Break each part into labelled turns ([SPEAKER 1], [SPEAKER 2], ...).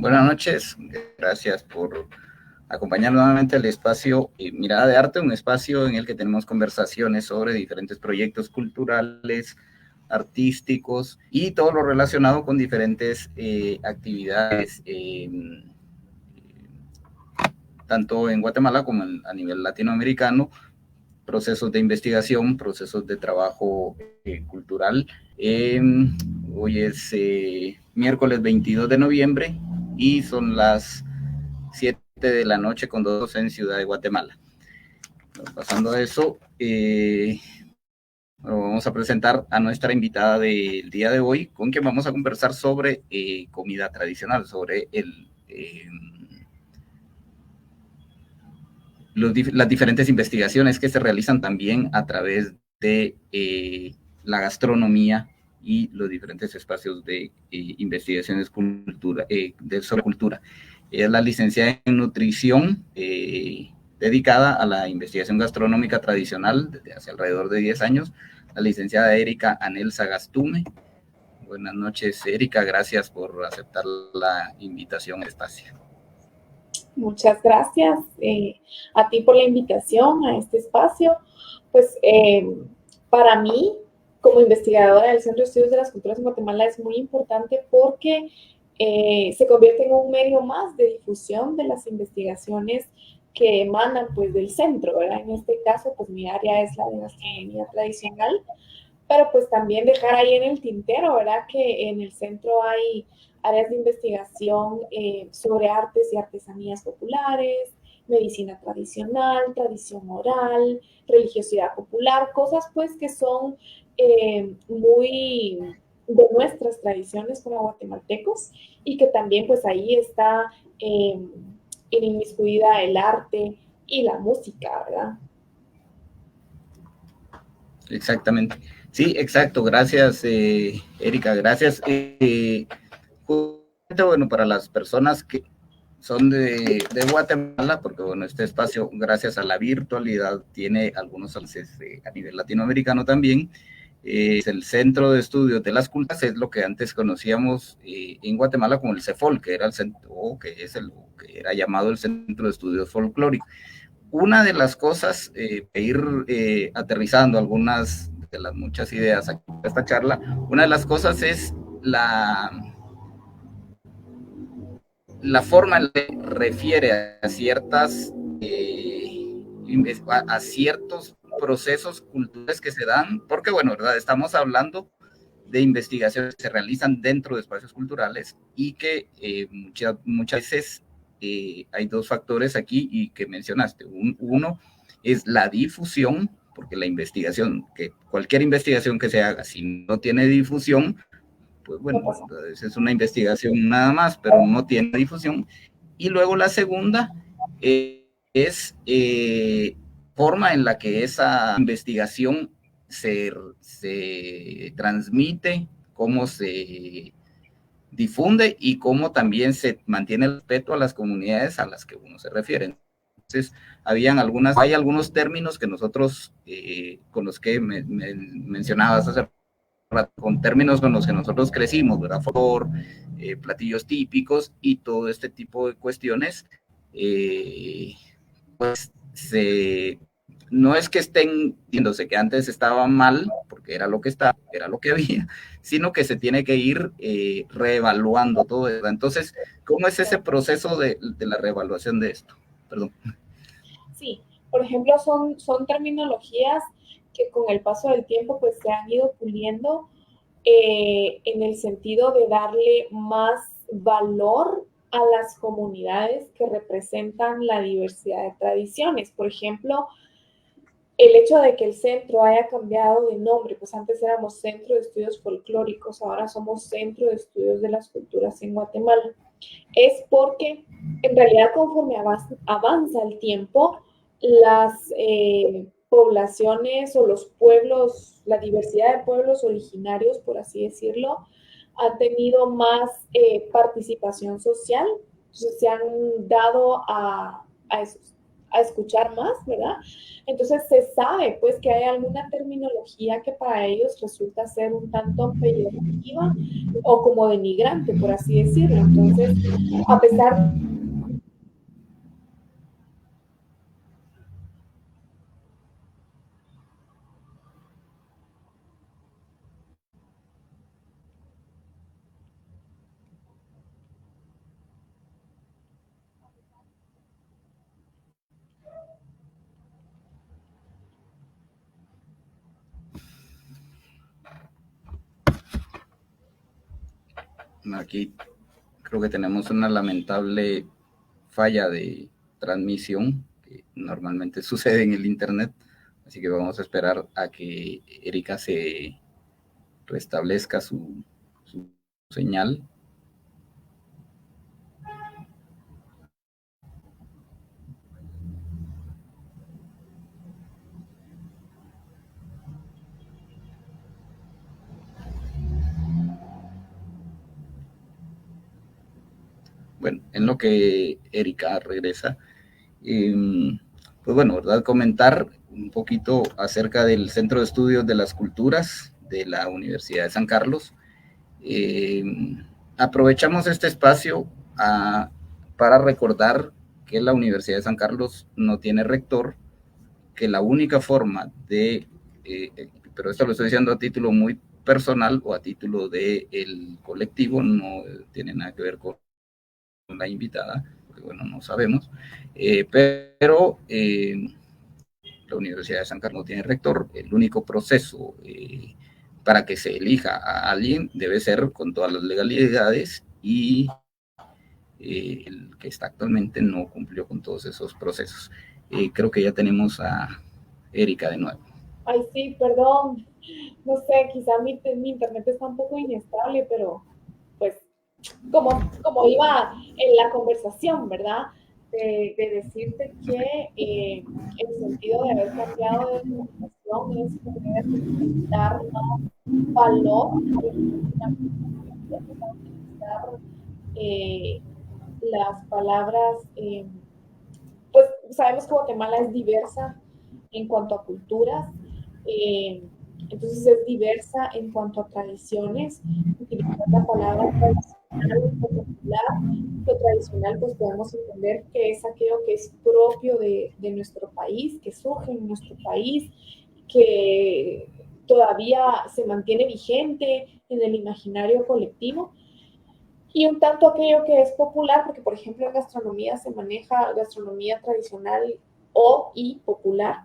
[SPEAKER 1] Buenas noches, gracias por acompañar nuevamente el espacio Mirada de Arte, un espacio en el que tenemos conversaciones sobre diferentes proyectos culturales, artísticos y todo lo relacionado con diferentes actividades, tanto en Guatemala como a nivel latinoamericano, procesos de investigación, procesos de trabajo cultural. Hoy es miércoles 22 de noviembre y son las 7 de la noche con 2 en Ciudad de Guatemala. Pasando a eso, vamos a presentar a nuestra invitada del día de hoy, con quien vamos a conversar sobre comida tradicional, sobre las diferentes investigaciones que se realizan también a través de la gastronomía y los diferentes espacios de investigaciones sobre cultura. Es la licenciada en nutrición dedicada a la investigación gastronómica tradicional desde hace alrededor de 10 años, la licenciada Erika Anel Sagastume. Buenas noches, Erika, gracias por aceptar la invitación al espacio.
[SPEAKER 2] Muchas gracias a ti por la invitación a este espacio. Pues para mí, como investigadora del Centro de Estudios de las Culturas en Guatemala, es muy importante porque se convierte en un medio más de difusión de las investigaciones que emanan pues del centro, ¿verdad? En este caso, pues mi área es la de gastronomía tradicional, pero pues también dejar ahí en el tintero, ¿verdad? Que en el centro hay áreas de investigación sobre artes y artesanías populares, medicina tradicional, tradición oral, religiosidad popular, cosas pues que son muy de nuestras tradiciones como guatemaltecos y que también pues ahí está inmiscuida el arte y la música, ¿verdad?
[SPEAKER 1] Exactamente. Sí, exacto. Gracias, Erika. Gracias. Bueno, para las personas que son de Guatemala, porque bueno, este espacio, gracias a la virtualidad, tiene algunos avances a nivel latinoamericano también. Es el Centro de Estudios de las Culturas, es lo que antes conocíamos en Guatemala como el CEFOL, que era el centro, que era llamado el Centro de Estudios Folclóricos. Una de las cosas, ir aterrizando algunas de las muchas ideas aquí en esta charla, una de las cosas es la forma en la que refiere a ciertas a ciertos procesos culturales que se dan, porque bueno, ¿verdad? Estamos hablando de investigaciones que se realizan dentro de espacios culturales y que muchas veces hay dos factores aquí y que mencionaste. Uno es la difusión, porque la investigación, que cualquier investigación que se haga, si no tiene difusión, pues bueno, es una investigación nada más, pero no tiene difusión. Y luego la segunda es forma en la que esa investigación se transmite, cómo se difunde y cómo también se mantiene el respeto a las comunidades a las que uno se refiere. Entonces, hay algunos términos que nosotros, con los que mencionabas hace con términos con los que nosotros crecimos, ¿verdad? Platillos típicos y todo este tipo de cuestiones, pues no es que estén diciéndose que antes estaba mal, porque era lo que estaba, era lo que había, sino que se tiene que ir reevaluando todo eso. Entonces, ¿cómo es ese proceso de la reevaluación de esto? Perdón.
[SPEAKER 2] Sí, por ejemplo, son terminologías que con el paso del tiempo pues se han ido puliendo en el sentido de darle más valor a las comunidades que representan la diversidad de tradiciones. Por ejemplo, el hecho de que el centro haya cambiado de nombre, pues antes éramos Centro de Estudios Folclóricos, ahora somos Centro de Estudios de las Culturas en Guatemala, es porque en realidad conforme avanza el tiempo, las poblaciones o los pueblos, la diversidad de pueblos originarios, por así decirlo, han tenido más participación social, entonces se han dado a escuchar más, ¿verdad? Entonces se sabe pues que hay alguna terminología que para ellos resulta ser un tanto peyorativa o como denigrante, por así decirlo. Entonces, a pesar
[SPEAKER 1] Aquí creo que tenemos una lamentable falla de transmisión que normalmente sucede en el internet, así que vamos a esperar a que Erika se restablezca su señal. Bueno, en lo que Erika regresa, pues bueno, ¿verdad? Comentar un poquito acerca del Centro de Estudios de las Culturas de la Universidad de San Carlos. Aprovechamos este espacio para recordar que la Universidad de San Carlos no tiene rector, que la única forma pero esto lo estoy diciendo a título muy personal o a título del colectivo, no tiene nada que ver con la invitada, porque bueno, no sabemos, pero la Universidad de San Carlos no tiene rector, el único proceso para que se elija a alguien debe ser con todas las legalidades y el que está actualmente no cumplió con todos esos procesos. Creo que ya tenemos a Erika de nuevo.
[SPEAKER 2] Ay, sí, perdón. No sé, quizá mi internet está un poco inestable, pero pues como iba en la conversación, ¿verdad? De decirte que el sentido de haber cambiado de denominación es poder dar más valor a utilizar las palabras, pues sabemos que Guatemala es diversa en cuanto a culturas, eh, entonces es diversa en cuanto a tradiciones, utilizar la palabra tradicional o popular. Lo tradicional pues podemos entender que es aquello que es propio de nuestro país, que surge en nuestro país, que todavía se mantiene vigente en el imaginario colectivo. Y un tanto aquello que es popular, porque por ejemplo en gastronomía se maneja gastronomía tradicional y popular.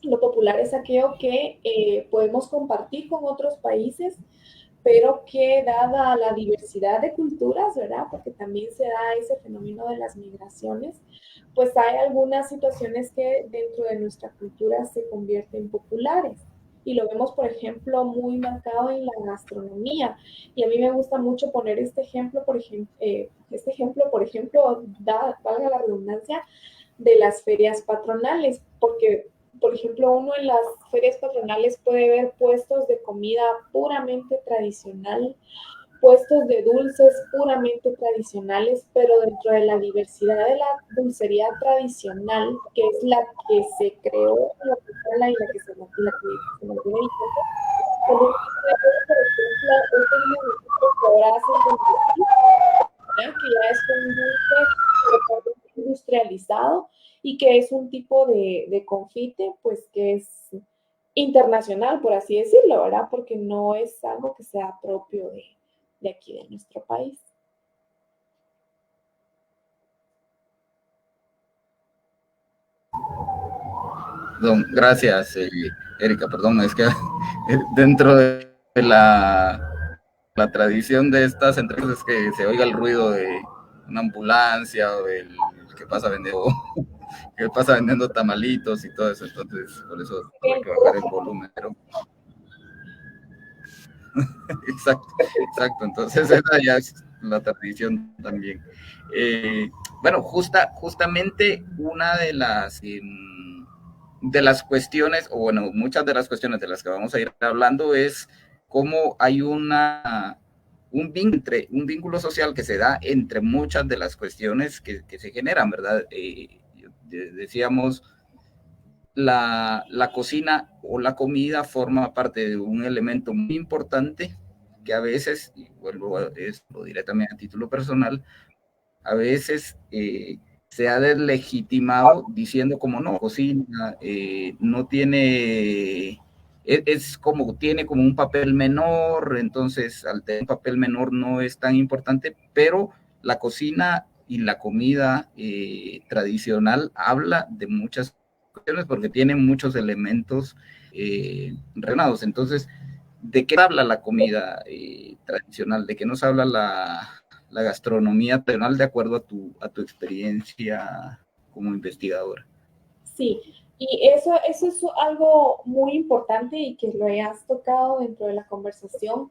[SPEAKER 2] Lo popular es aquello que podemos compartir con otros países, pero que dada la diversidad de culturas, ¿verdad? Porque también se da ese fenómeno de las migraciones, pues hay algunas situaciones que dentro de nuestra cultura se convierten populares. Y lo vemos, por ejemplo, muy marcado en la gastronomía. Y a mí me gusta mucho poner este ejemplo, por ejemplo, valga la redundancia, de las ferias patronales, porque por ejemplo, uno en las ferias patronales puede ver puestos de comida puramente tradicional, puestos de dulces puramente tradicionales, pero dentro de la diversidad de la dulcería tradicional, que es la que se creó en Guatemala y la que se mantiene vigente, por ejemplo, este municipio que ahora hacen que ya es un dulce industrializado y que es un tipo de confite, pues que es internacional, por así decirlo, ¿verdad? Porque no es algo que sea propio de aquí, de nuestro país.
[SPEAKER 1] Gracias, Erika, perdón, es que dentro de la la tradición de estas entrevistas es que se oiga el ruido de una ambulancia o del que pasa vendiendo tamalitos y todo eso, entonces por eso tuve que bajar el volumen, pero exacto, exacto, entonces esa ya es la tradición también. Bueno, justamente una de las cuestiones, o bueno, muchas de las cuestiones de las que vamos a ir hablando es cómo hay un vínculo social que se da entre muchas de las cuestiones que se generan, ¿verdad? Decíamos, la cocina o la comida forma parte de un elemento muy importante que a veces, y vuelvo a esto directamente a título personal, a veces se ha deslegitimado diciendo como no, cocina no tiene, tiene como un papel menor, entonces al tener un papel menor no es tan importante, pero la cocina y la comida tradicional habla de muchas cuestiones porque tiene muchos elementos relacionados. Entonces, ¿de qué habla la comida tradicional? ¿De qué nos habla la gastronomía tradicional de acuerdo a tu experiencia como investigadora?
[SPEAKER 2] Sí, y eso es algo muy importante y que lo hayas tocado dentro de la conversación,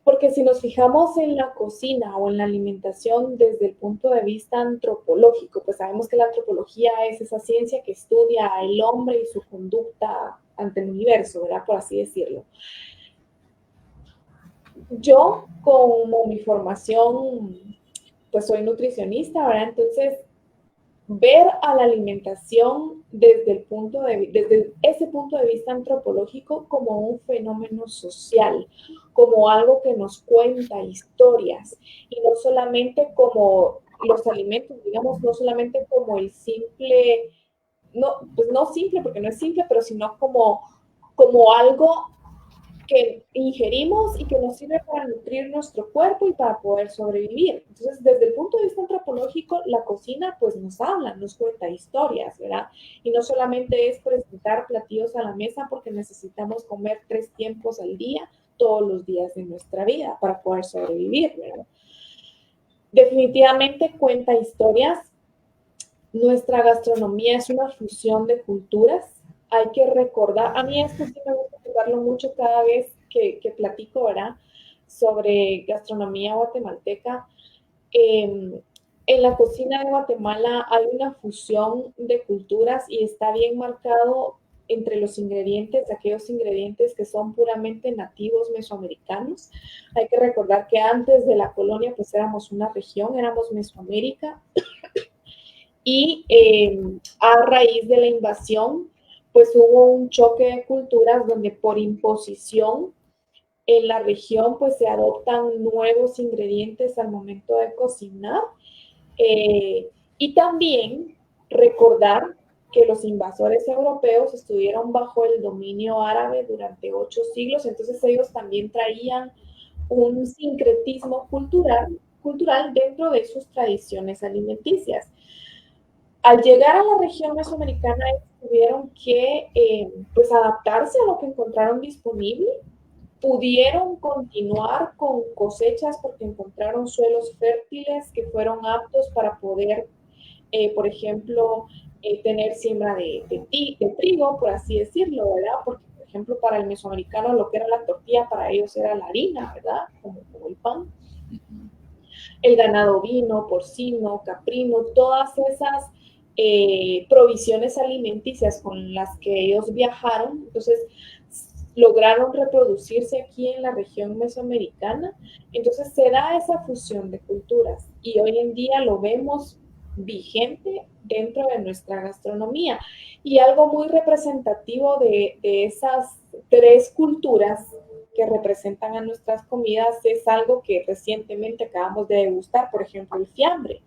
[SPEAKER 2] porque si nos fijamos en la cocina o en la alimentación desde el punto de vista antropológico, pues sabemos que la antropología es esa ciencia que estudia al hombre y su conducta ante el universo, ¿verdad? Por así decirlo. Yo, como mi formación, pues soy nutricionista, ¿verdad? Entonces, ver a la alimentación desde ese punto de vista antropológico como un fenómeno social, como algo que nos cuenta historias y no solamente como los alimentos, digamos, no solamente como el simple, no, pues no simple porque no es simple, pero sino como algo que ingerimos y que nos sirve para nutrir nuestro cuerpo y para poder sobrevivir. Entonces, desde el punto de vista antropológico, la cocina pues nos habla, nos cuenta historias, ¿verdad? Y no solamente es presentar platillos a la mesa porque necesitamos comer 3 tiempos al día, todos los días de nuestra vida para poder sobrevivir, ¿verdad? Definitivamente cuenta historias. Nuestra gastronomía es una fusión de culturas. Hay que recordar, a mí esto sí me gusta recordarlo mucho cada vez que platico, ¿verdad? Sobre gastronomía guatemalteca. En la cocina de Guatemala hay una fusión de culturas y está bien marcado entre los ingredientes, aquellos ingredientes que son puramente nativos mesoamericanos. Hay que recordar que antes de la colonia pues éramos una región, éramos Mesoamérica, y a raíz de la invasión, pues hubo un choque de culturas donde por imposición en la región pues se adoptan nuevos ingredientes al momento de cocinar. Y también recordar que los invasores europeos estuvieron bajo el dominio árabe durante 8 siglos, entonces ellos también traían un sincretismo cultural dentro de sus tradiciones alimenticias. Al llegar a la región mesoamericana tuvieron que pues adaptarse a lo que encontraron disponible, pudieron continuar con cosechas porque encontraron suelos fértiles que fueron aptos para poder, por ejemplo, tener siembra de trigo, por así decirlo, ¿verdad? Porque, por ejemplo, para el mesoamericano lo que era la tortilla, para ellos era la harina, ¿verdad? Como el pan. El ganado ovino, porcino, caprino, todas esas provisiones alimenticias con las que ellos viajaron, entonces lograron reproducirse aquí en la región mesoamericana, entonces se da esa fusión de culturas y hoy en día lo vemos vigente dentro de nuestra gastronomía. Y algo muy representativo de esas 3 culturas que representan a nuestras comidas es algo que recientemente acabamos de degustar, por ejemplo, el fiambre.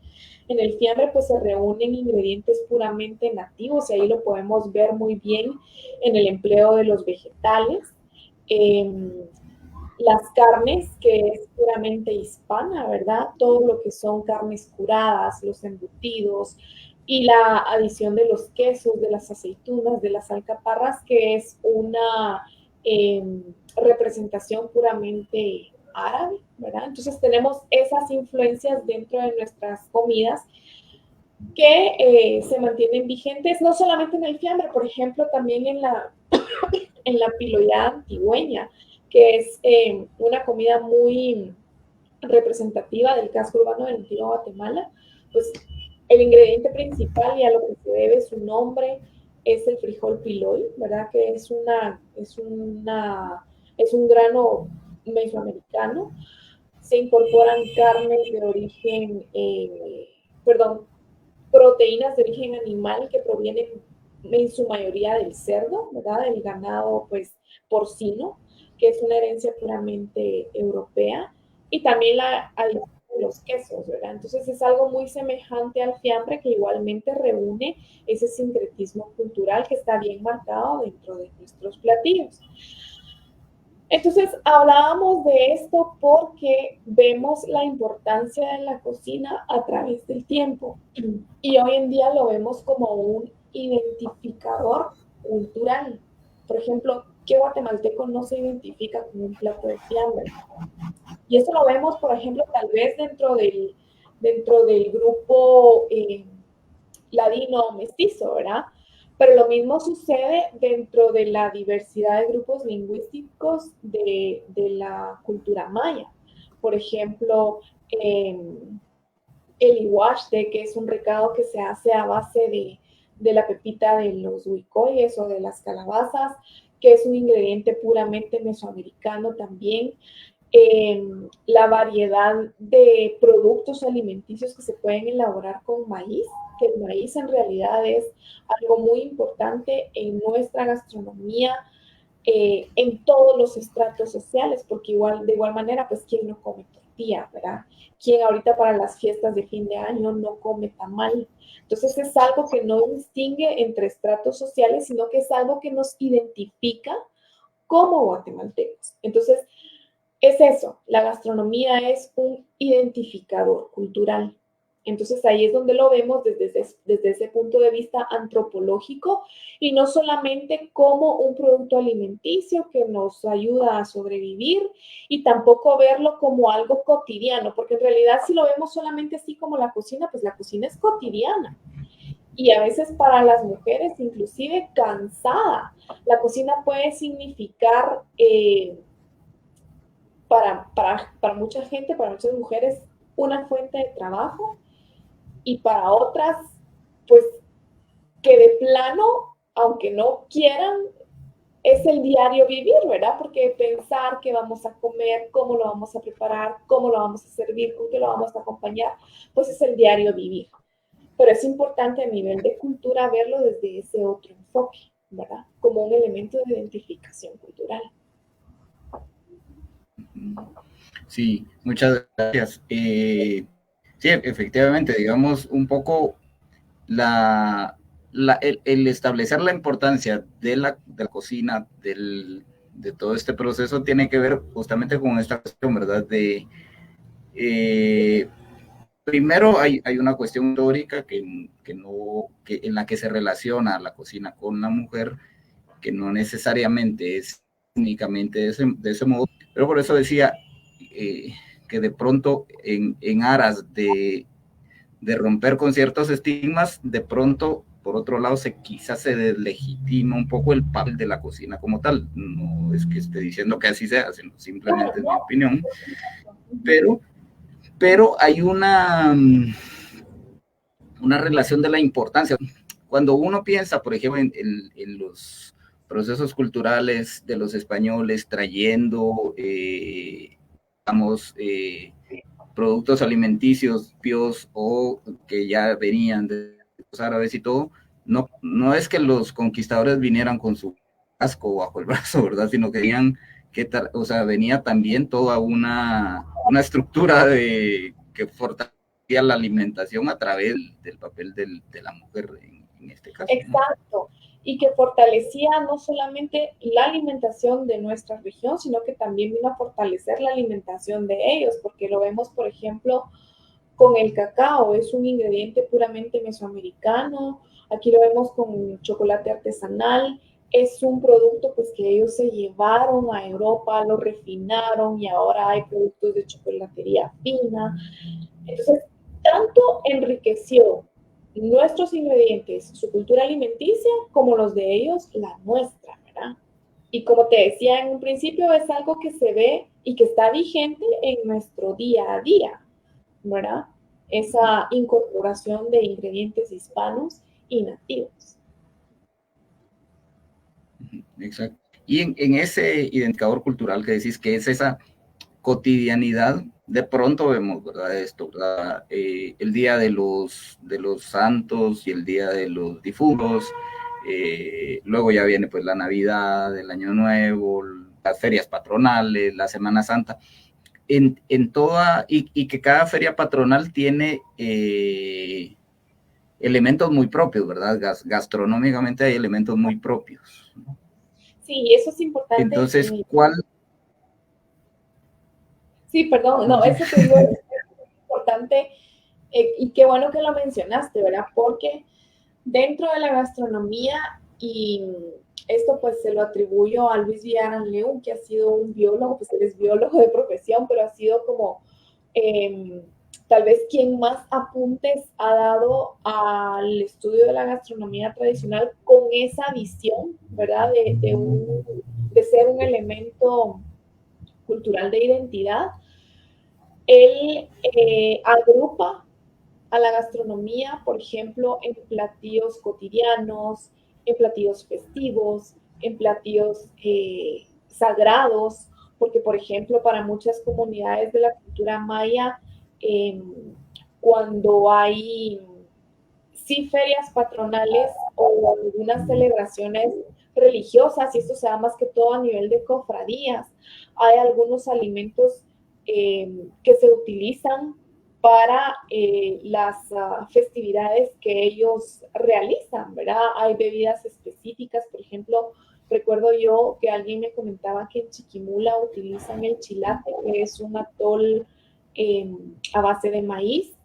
[SPEAKER 2] En el fiambre pues se reúnen ingredientes puramente nativos y ahí lo podemos ver muy bien en el empleo de los vegetales. Las carnes, que es puramente hispana, ¿verdad? Todo lo que son carnes curadas, los embutidos y la adición de los quesos, de las aceitunas, de las alcaparras, que es una representación puramente árabe, ¿verdad? Entonces tenemos esas influencias dentro de nuestras comidas que se mantienen vigentes, no solamente en el fiambre, por ejemplo, también en la piloya antigüeña, que es una comida muy representativa del casco urbano del antiguo Guatemala. Pues el ingrediente principal y a lo que se debe su nombre es el frijol piloy, ¿verdad? Que es un grano mesoamericano. Se incorporan carnes de origen, perdón, proteínas de origen animal que provienen en su mayoría del cerdo, ¿verdad? Del ganado, pues, porcino, que es una herencia puramente europea, y también la adición de los quesos, ¿verdad? Entonces es algo muy semejante al fiambre que igualmente reúne ese sincretismo cultural que está bien marcado dentro de nuestros platillos. Entonces, hablábamos de esto porque vemos la importancia de la cocina a través del tiempo y hoy en día lo vemos como un identificador cultural. Por ejemplo, ¿qué guatemalteco no se identifica con un plato de fiambre? Y eso lo vemos, por ejemplo, tal vez dentro del grupo ladino mestizo, ¿verdad? Pero lo mismo sucede dentro de la diversidad de grupos lingüísticos de la cultura maya. Por ejemplo, el iguaste, que es un recado que se hace a base de la pepita de los huicoyes o de las calabazas, que es un ingrediente puramente mesoamericano también. La variedad de productos alimenticios que se pueden elaborar con maíz, que el maíz en realidad es algo muy importante en nuestra gastronomía, en todos los estratos sociales, porque de igual manera, pues, ¿quién no come tortilla, verdad? ¿Quién ahorita para las fiestas de fin de año no come tamal? Entonces es algo que no distingue entre estratos sociales, sino que es algo que nos identifica como guatemaltecos. Entonces, es eso, la gastronomía es un identificador cultural. Entonces ahí es donde lo vemos desde ese punto de vista antropológico y no solamente como un producto alimenticio que nos ayuda a sobrevivir y tampoco verlo como algo cotidiano, porque en realidad si lo vemos solamente así como la cocina, pues la cocina es cotidiana. Y a veces para las mujeres inclusive cansada. La cocina puede significar para mucha gente, para muchas mujeres, una fuente de trabajo y para otras, pues que de plano, aunque no quieran, es el diario vivir, ¿verdad? Porque pensar qué vamos a comer, cómo lo vamos a preparar, cómo lo vamos a servir, con qué lo vamos a acompañar, pues es el diario vivir. Pero es importante a nivel de cultura verlo desde ese otro enfoque, ¿verdad? Como un elemento de identificación cultural.
[SPEAKER 1] Sí, muchas gracias. Sí, efectivamente, digamos, un poco el establecer la importancia de la cocina, de todo este proceso, tiene que ver justamente con esta cuestión, ¿verdad? Primero hay una cuestión histórica que en la que se relaciona la cocina con la mujer, que no necesariamente es únicamente de ese modo, pero por eso decía que de pronto en aras de romper con ciertos estigmas, de pronto, por otro lado, quizás se deslegitima un poco el papel de la cocina como tal. No es que esté diciendo que así sea, sino simplemente es mi opinión. Pero hay una relación de la importancia. Cuando uno piensa, por ejemplo, en los procesos culturales de los españoles trayendo, digamos, productos alimenticios pios o que ya venían de los árabes y todo, no es que los conquistadores vinieran con su casco bajo el brazo, ¿verdad? Sino que venía también toda una estructura que fortalecía la alimentación a través del papel de la mujer en este caso.
[SPEAKER 2] Exacto. Y que fortalecía no solamente la alimentación de nuestra región, sino que también vino a fortalecer la alimentación de ellos, porque lo vemos, por ejemplo, con el cacao, es un ingrediente puramente mesoamericano, aquí lo vemos con chocolate artesanal, es un producto pues que ellos se llevaron a Europa, lo refinaron y ahora hay productos de chocolatería fina. Entonces, tanto enriqueció nuestros ingredientes, su cultura alimenticia, como los de ellos, la nuestra, ¿verdad? Y como te decía en un principio, es algo que se ve y que está vigente en nuestro día a día, ¿verdad? Esa incorporación de ingredientes hispanos y nativos.
[SPEAKER 1] Exacto. Y en ese identificador cultural que decís que es esa cotidianidad, de pronto vemos, ¿verdad? Esto, ¿verdad? El día de los santos y el día de los difuntos, luego ya viene pues la Navidad, el Año Nuevo, las ferias patronales, la Semana Santa, en toda, y que cada feria patronal tiene elementos muy propios, ¿verdad? Gastronómicamente hay elementos muy propios.
[SPEAKER 2] Sí, eso es importante.
[SPEAKER 1] Entonces, ¿cuál?
[SPEAKER 2] Sí, perdón, no, eso te digo, es importante y qué bueno que lo mencionaste, ¿verdad? Porque dentro de la gastronomía, y esto pues se lo atribuyo a Luis Villarán León, que ha sido un biólogo, pues él es biólogo de profesión, pero ha sido como tal vez quien más apuntes ha dado al estudio de la gastronomía tradicional con esa visión, ¿verdad? De ser un elemento cultural de identidad. Él agrupa a la gastronomía, por ejemplo, en platillos cotidianos, en platillos festivos, en platillos sagrados, porque, por ejemplo, para muchas comunidades de la cultura maya, eh, cuando hay sí ferias patronales o algunas celebraciones religiosas, y esto se da más que todo a nivel de cofradías, hay algunos alimentos que se utilizan para las festividades que ellos realizan, ¿verdad? Hay bebidas específicas, por ejemplo, recuerdo yo que alguien me comentaba que en Chiquimula utilizan el chilate, que es un atol a base de maíz,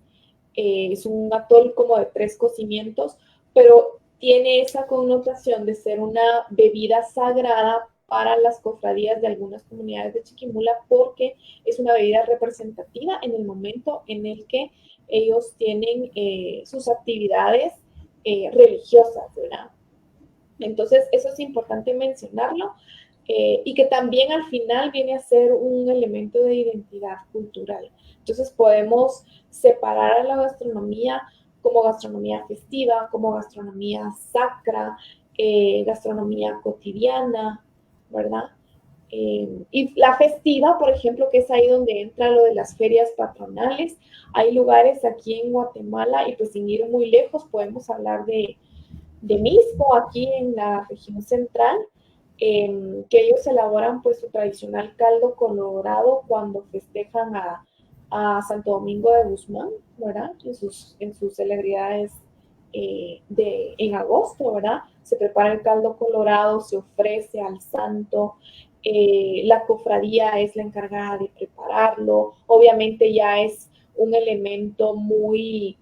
[SPEAKER 2] es un atol como de 3 cocimientos, pero tiene esa connotación de ser una bebida sagrada para las cofradías de algunas comunidades de Chiquimula porque es una bebida representativa en el momento en el que ellos tienen sus actividades religiosas, ¿verdad? Entonces, eso es importante mencionarlo y que también al final viene a ser un elemento de identidad cultural. Entonces, podemos separar a la gastronomía como gastronomía festiva, como gastronomía sacra, gastronomía cotidiana, ¿verdad? Y la festiva, por ejemplo, que es ahí donde entra lo de las ferias patronales. Hay lugares aquí en Guatemala, y pues sin ir muy lejos, podemos hablar de Misco, aquí en la región central, que ellos elaboran pues su tradicional caldo colorado cuando festejan Santo Domingo de Guzmán, ¿verdad? En sus celebridades en agosto, ¿verdad? Se prepara el caldo colorado, se ofrece al santo, la cofradía es la encargada de prepararlo, obviamente ya es un elemento muy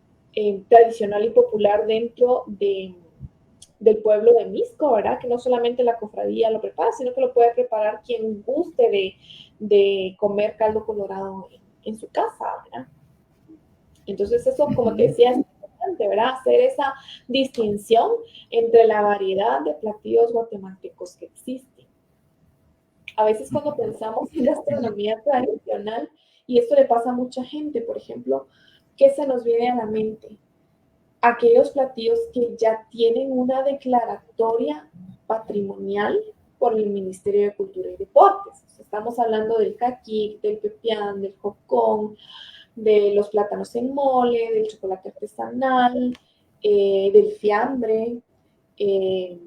[SPEAKER 2] tradicional y popular dentro del pueblo de Misco, ¿verdad? Que no solamente la cofradía lo prepara, sino que lo puede preparar quien guste de comer caldo colorado en su casa, ¿verdad? Entonces eso, como te decía, es importante, ¿verdad? Hacer esa distinción entre la variedad de platillos guatemaltecos que existen. A veces cuando pensamos en gastronomía tradicional, y esto le pasa a mucha gente, por ejemplo, ¿qué se nos viene a la mente? Aquellos platillos que ya tienen una declaratoria patrimonial por el Ministerio de Cultura y Deportes. Estamos hablando del caquic, del pepián, del jocón, de los plátanos en mole, del chocolate artesanal, del fiambre, que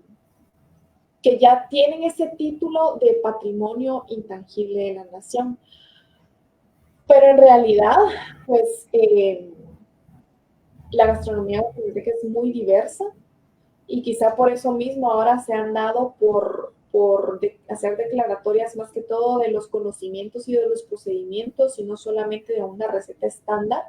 [SPEAKER 2] ya tienen ese título de patrimonio intangible de la nación. Pero en realidad, pues la gastronomía guatemalteca es muy diversa y quizá por eso mismo ahora se han dado por hacer declaratorias más que todo de los conocimientos y de los procedimientos y no solamente de una receta estándar,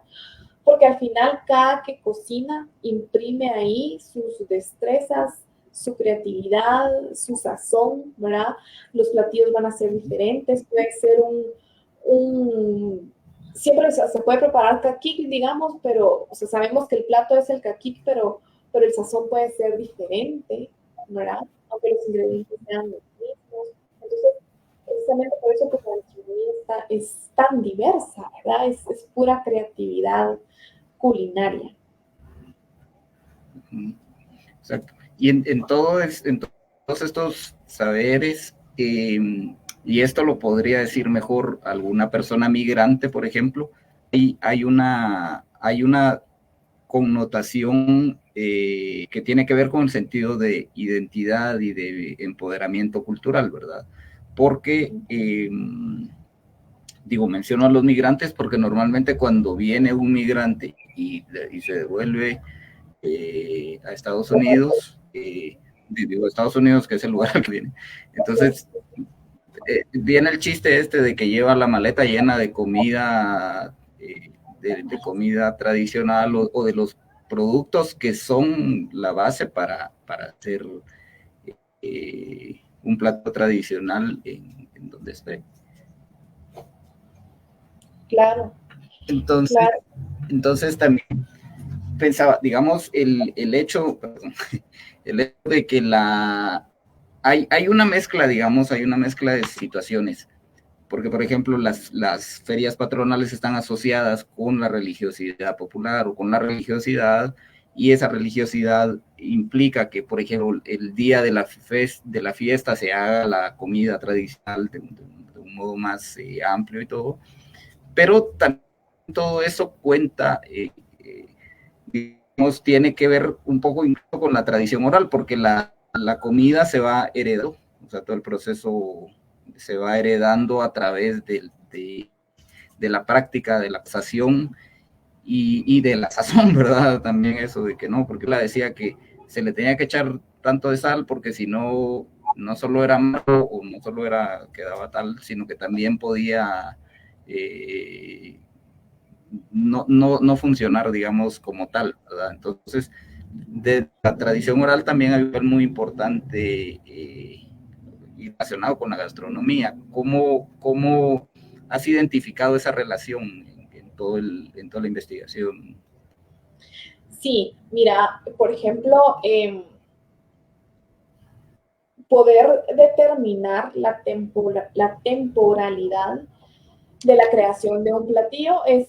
[SPEAKER 2] porque al final cada que cocina imprime ahí sus destrezas, su creatividad, su sazón, ¿verdad? Los platillos van a ser diferentes, puede ser siempre se puede preparar caquic, digamos, pero o sea, sabemos que el plato es el caquic, pero el sazón puede ser diferente, ¿verdad? Aunque los ingredientes sean los mismos. Entonces, precisamente por eso pues, la gastronomía es tan diversa, ¿verdad? Es pura creatividad culinaria.
[SPEAKER 1] Exacto. Y en todos estos saberes, y esto lo podría decir mejor alguna persona migrante, por ejemplo, hay una connotación que tiene que ver con el sentido de identidad y de empoderamiento cultural, ¿verdad? Porque, digo, menciono a los migrantes porque normalmente cuando viene un migrante y se devuelve a Estados Unidos, digo Estados Unidos, que es el lugar al que viene. Entonces, viene el chiste este de que lleva la maleta llena de comida, de comida tradicional o de los productos que son la base para hacer un plato tradicional en donde esté.
[SPEAKER 2] Claro.
[SPEAKER 1] Entonces también pensaba, digamos, el hecho de que hay una mezcla, digamos, hay una mezcla de situaciones, porque, por ejemplo, las ferias patronales están asociadas con la religiosidad popular o con la religiosidad, y esa religiosidad implica que, por ejemplo, el día de la fiesta se haga la comida tradicional de un modo más amplio y todo, pero también todo eso cuenta, digamos, tiene que ver un poco incluso con la tradición oral, porque la comida se va heredando, o sea, todo el proceso se va heredando a través de la práctica, de la sazón y de la sazón, ¿verdad? También eso de que no, porque la decía que se le tenía que echar tanto de sal porque si no, no solo era malo o no solo quedaba tal, sino que también podía no funcionar, digamos, como tal, ¿verdad? Entonces, de la tradición oral también hay algo muy importante y relacionado con la gastronomía. ¿Cómo has identificado esa relación en toda la investigación?
[SPEAKER 2] Sí, mira, por ejemplo, poder determinar la temporalidad de la creación de un platillo es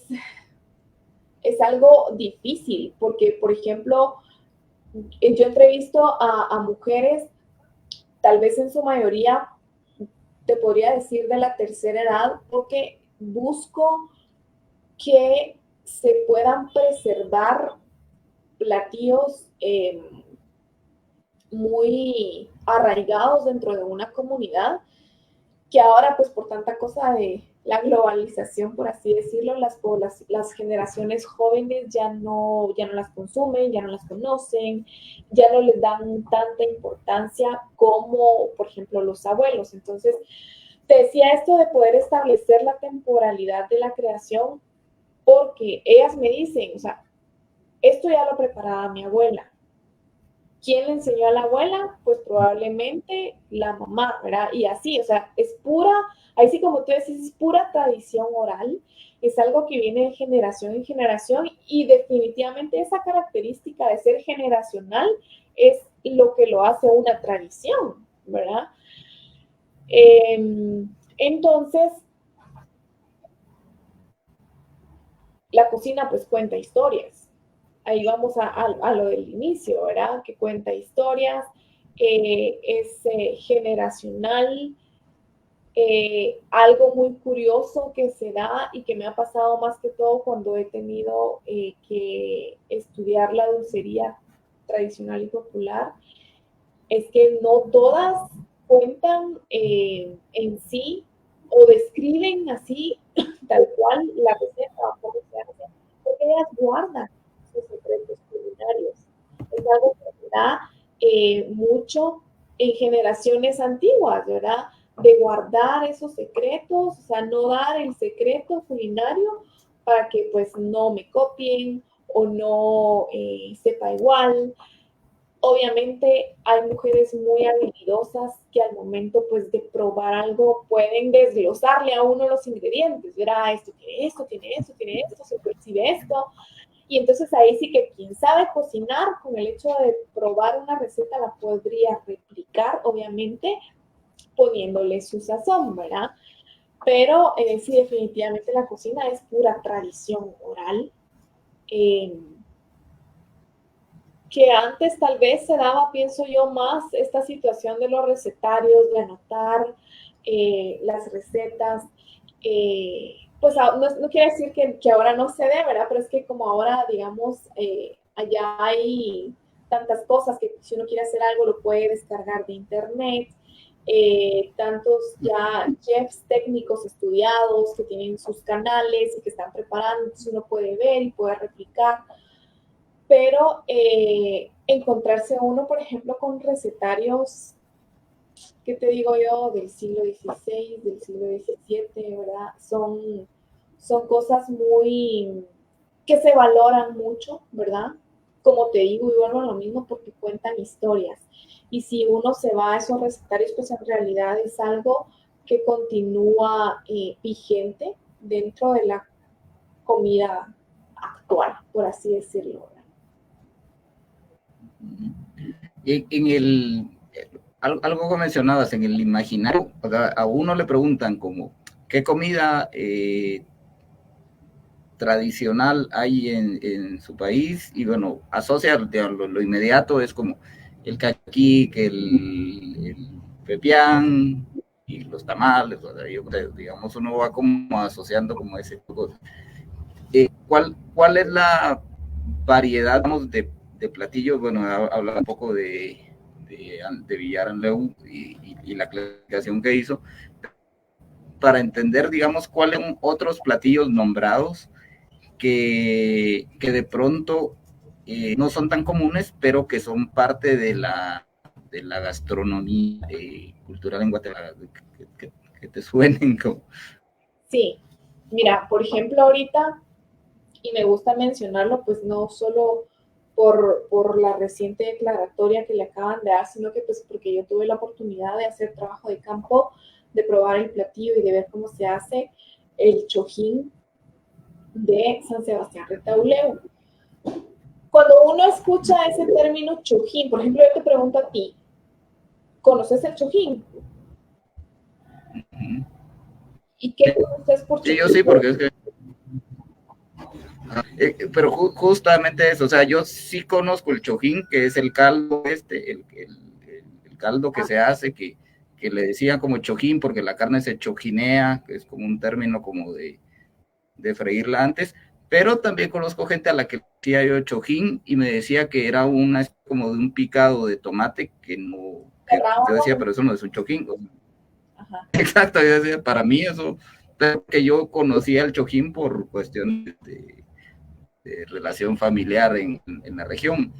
[SPEAKER 2] algo difícil, porque, por ejemplo, yo entrevisto a mujeres, tal vez en su mayoría, te podría decir de la tercera edad, porque busco que se puedan preservar platillos muy arraigados dentro de una comunidad, que ahora pues por tanta cosa de la globalización, por así decirlo, las generaciones jóvenes ya no las consumen, ya no las conocen, ya no les dan tanta importancia como, por ejemplo, los abuelos. Entonces, te decía esto de poder establecer la temporalidad de la creación, porque ellas me dicen, o sea, esto ya lo preparaba mi abuela. ¿Quién le enseñó a la abuela? Pues probablemente la mamá, ¿verdad? Y así, o sea, es pura, ahí sí como tú decís, es pura tradición oral, es algo que viene de generación en generación y definitivamente esa característica de ser generacional es lo que lo hace una tradición, ¿verdad? Entonces, la cocina pues cuenta historias. Ahí vamos a lo del inicio, ¿verdad? Que cuenta historias, es generacional. Algo muy curioso que se da y que me ha pasado más que todo cuando he tenido que estudiar la dulcería tradicional y popular, es que no todas cuentan en sí o describen así tal cual la receta o cómo se hace, porque ellas guardan sus secretos culinarios. Es algo que se da mucho en generaciones antiguas, ¿verdad? De guardar esos secretos, o sea, no dar el secreto culinario para que pues no me copien o no sepa igual, Obviamente hay mujeres muy habilidosas que al momento pues de probar algo pueden desglosarle a uno los ingredientes, verá, esto tiene esto, tiene esto, tiene esto, se percibe esto, y entonces ahí sí que quien sabe cocinar con el hecho de probar una receta la podría replicar, obviamente poniéndole su sazón, ¿verdad? Pero sí, definitivamente la cocina es pura tradición oral. Que antes tal vez se daba, pienso yo, más esta situación de los recetarios, de anotar las recetas. Pues no quiere decir que ahora no se dé, ¿verdad? Pero es que como ahora, digamos, allá hay tantas cosas que si uno quiere hacer algo lo puede descargar de internet. Tantos ya chefs técnicos estudiados que tienen sus canales y que están preparando, entonces uno puede ver y puede replicar, pero encontrarse uno, por ejemplo, con recetarios, ¿qué te digo yo? Del siglo XVI, del siglo XVII, ¿verdad? Son cosas muy que se valoran mucho, ¿verdad? Como te digo, y vuelvo a lo mismo porque cuentan historias. Y si uno se va a esos recetarios, pues en realidad es algo que continúa vigente dentro de la comida actual, por así decirlo.
[SPEAKER 1] En algo que mencionabas, en el imaginario, o sea, a uno le preguntan como, ¿qué comida tradicional hay en su país? Y bueno, asocia lo inmediato, es como el caquique, el pepián y los tamales, o sea, yo creo, digamos, uno va como asociando como ese tipo de cosas. ¿Cuál es la variedad, digamos, de platillos? Bueno, habla un poco de Villarán-Leu y la clasificación que hizo, para entender, digamos, cuáles son otros platillos nombrados que de pronto no son tan comunes, pero que son parte de la gastronomía cultural en Guatemala, que te suenen como...
[SPEAKER 2] Sí, mira, por ejemplo, ahorita, y me gusta mencionarlo, pues no solo por la reciente declaratoria que le acaban de dar, sino que pues porque yo tuve la oportunidad de hacer trabajo de campo, de probar el platillo y de ver cómo se hace el chojín de San Sebastián Retauleu. Cuando uno escucha ese término chojín, por ejemplo, yo te pregunto a ti, ¿conoces el chojín? ¿Y qué conoces por
[SPEAKER 1] Sí,
[SPEAKER 2] chojín?
[SPEAKER 1] yo sí, porque es que pero justamente eso, o sea, yo sí conozco el chojín, que es el caldo el caldo que se hace, que le decían como chojín, porque la carne se chojinea, que es como un término como de freírla antes, pero también conozco gente a la que decía yo chojín y me decía que era una como de un picado de tomate que no, que yo decía, pero eso no es un chojín. Ajá. Exacto, yo decía, para mí eso, que yo conocía el chojín por cuestiones de relación familiar en la región.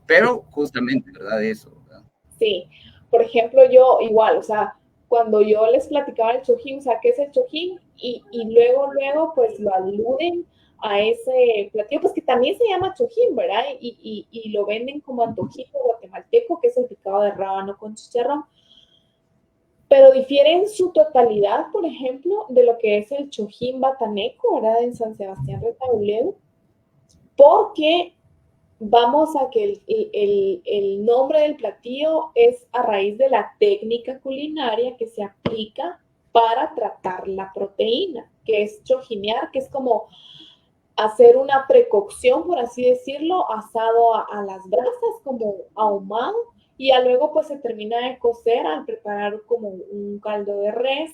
[SPEAKER 1] Pero justamente, ¿verdad? Eso, ¿verdad?
[SPEAKER 2] Sí, por ejemplo, yo igual, o sea, cuando yo les platicaba el chojín, o sea, ¿qué es el chojín? Y luego, pues lo aluden a ese platillo, pues que también se llama chojín, ¿verdad? Y lo venden como antojito guatemalteco, que es el picado de rábano con chicharrón. Pero difiere en su totalidad, por ejemplo, de lo que es el chojín bataneco, ¿verdad? En San Sebastián Retauleu, porque vamos a que el nombre del platillo es a raíz de la técnica culinaria que se aplica para tratar la proteína, que es chojinear, que es como hacer una precocción, por así decirlo, asado a las brasas, como ahumado, y ya luego pues se termina de cocer al preparar como un caldo de res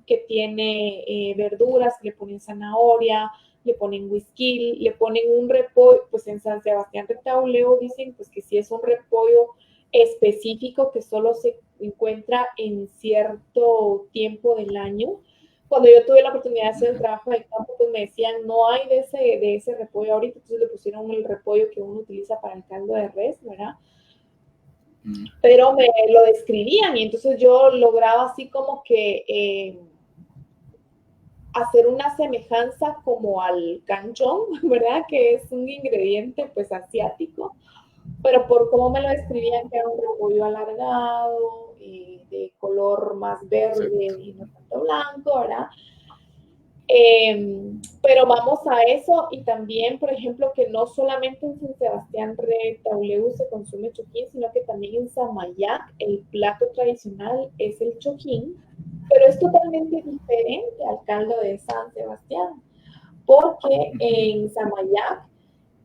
[SPEAKER 2] que tiene verduras, le ponen zanahoria, le ponen whisky, le ponen un repollo, pues en San Sebastián Retauleu dicen pues que sí es un repollo específico que solo se encuentra en cierto tiempo del año. Cuando yo tuve la oportunidad de hacer el trabajo de campo, pues me decían, no hay de ese repollo ahorita, entonces le pusieron el repollo que uno utiliza para el caldo de res, ¿verdad? Pero me lo describían y entonces yo lograba así como que hacer una semejanza como al canchón, ¿verdad? Que es un ingrediente pues asiático, pero por cómo me lo describían, que era un repollo alargado, de color más verde
[SPEAKER 1] Exacto.
[SPEAKER 2] y no tanto blanco, ¿verdad? Pero vamos a eso y también, por ejemplo, que no solamente en San Sebastián Retauleu se consume choquín, sino que también en Samayac el plato tradicional es el choquín, pero es totalmente diferente al caldo de San Sebastián, porque en Samayac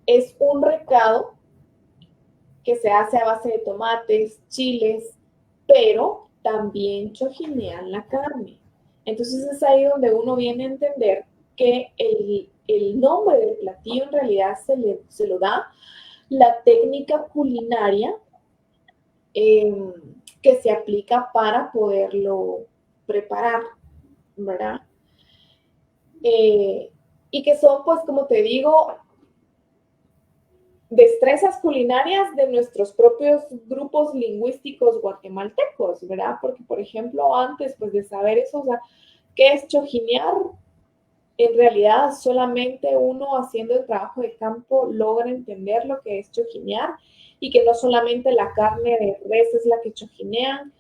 [SPEAKER 2] es un recado que se hace a base de tomates, chiles, pero también chojinean la carne. Entonces es ahí donde uno viene a entender que el nombre del platillo en realidad se lo da la técnica culinaria eh, que se aplica para poderlo preparar, ¿verdad? Y que son, pues, como te digo, destrezas culinarias de nuestros propios grupos lingüísticos guatemaltecos, ¿verdad? Porque, por ejemplo, antes, pues, de saber eso, o sea, ¿qué es chojinear? En realidad, solamente uno haciendo el trabajo de campo logra entender lo que es chojinear y que no solamente la carne de res es la que chojinean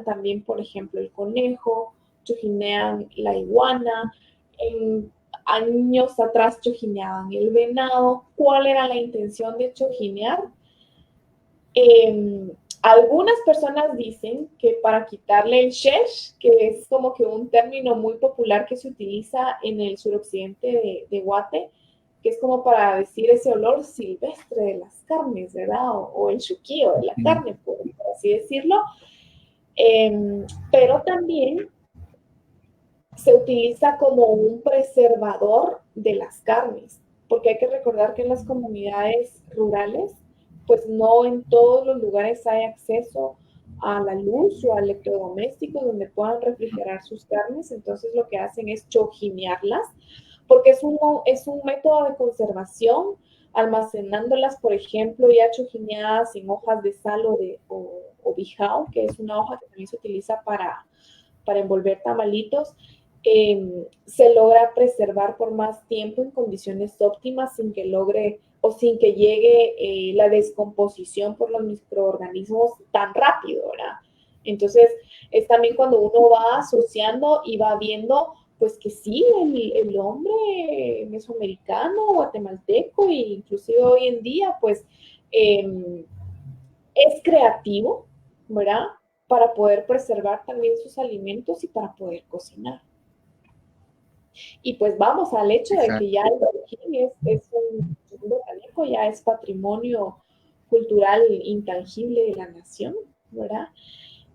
[SPEAKER 2] también, por ejemplo, el conejo, chojinean la iguana, en años atrás chojineaban el venado. ¿Cuál era la intención de chojinear? Algunas personas dicen que para quitarle el shesh, que es como que un término muy popular que se utiliza en el suroccidente de Guate, que es como para decir ese olor silvestre de las carnes, ¿verdad? O el chuquillo de la carne, por así decirlo. Pero también se utiliza como un preservador de las carnes, porque hay que recordar que en las comunidades rurales, pues no en todos los lugares hay acceso a la luz o a electrodomésticos donde puedan refrigerar sus carnes, entonces lo que hacen es chojinearlas, porque es un método de conservación, almacenándolas, por ejemplo, ya chojineadas en hojas de sal o bijao, que es una hoja que también se utiliza para envolver tamalitos, se logra preservar por más tiempo en condiciones óptimas sin que logre o sin que llegue la descomposición por los microorganismos tan rápido, ¿verdad? Entonces, es también cuando uno va asociando y va viendo, pues que sí, el hombre mesoamericano, guatemalteco e inclusive hoy en día, pues es creativo, ¿verdad? Para poder preservar también sus alimentos y para poder cocinar. Y pues vamos al hecho de que
[SPEAKER 1] Exacto.
[SPEAKER 2] ya el Delfín es un botánico, ya es patrimonio cultural intangible de la nación, ¿verdad?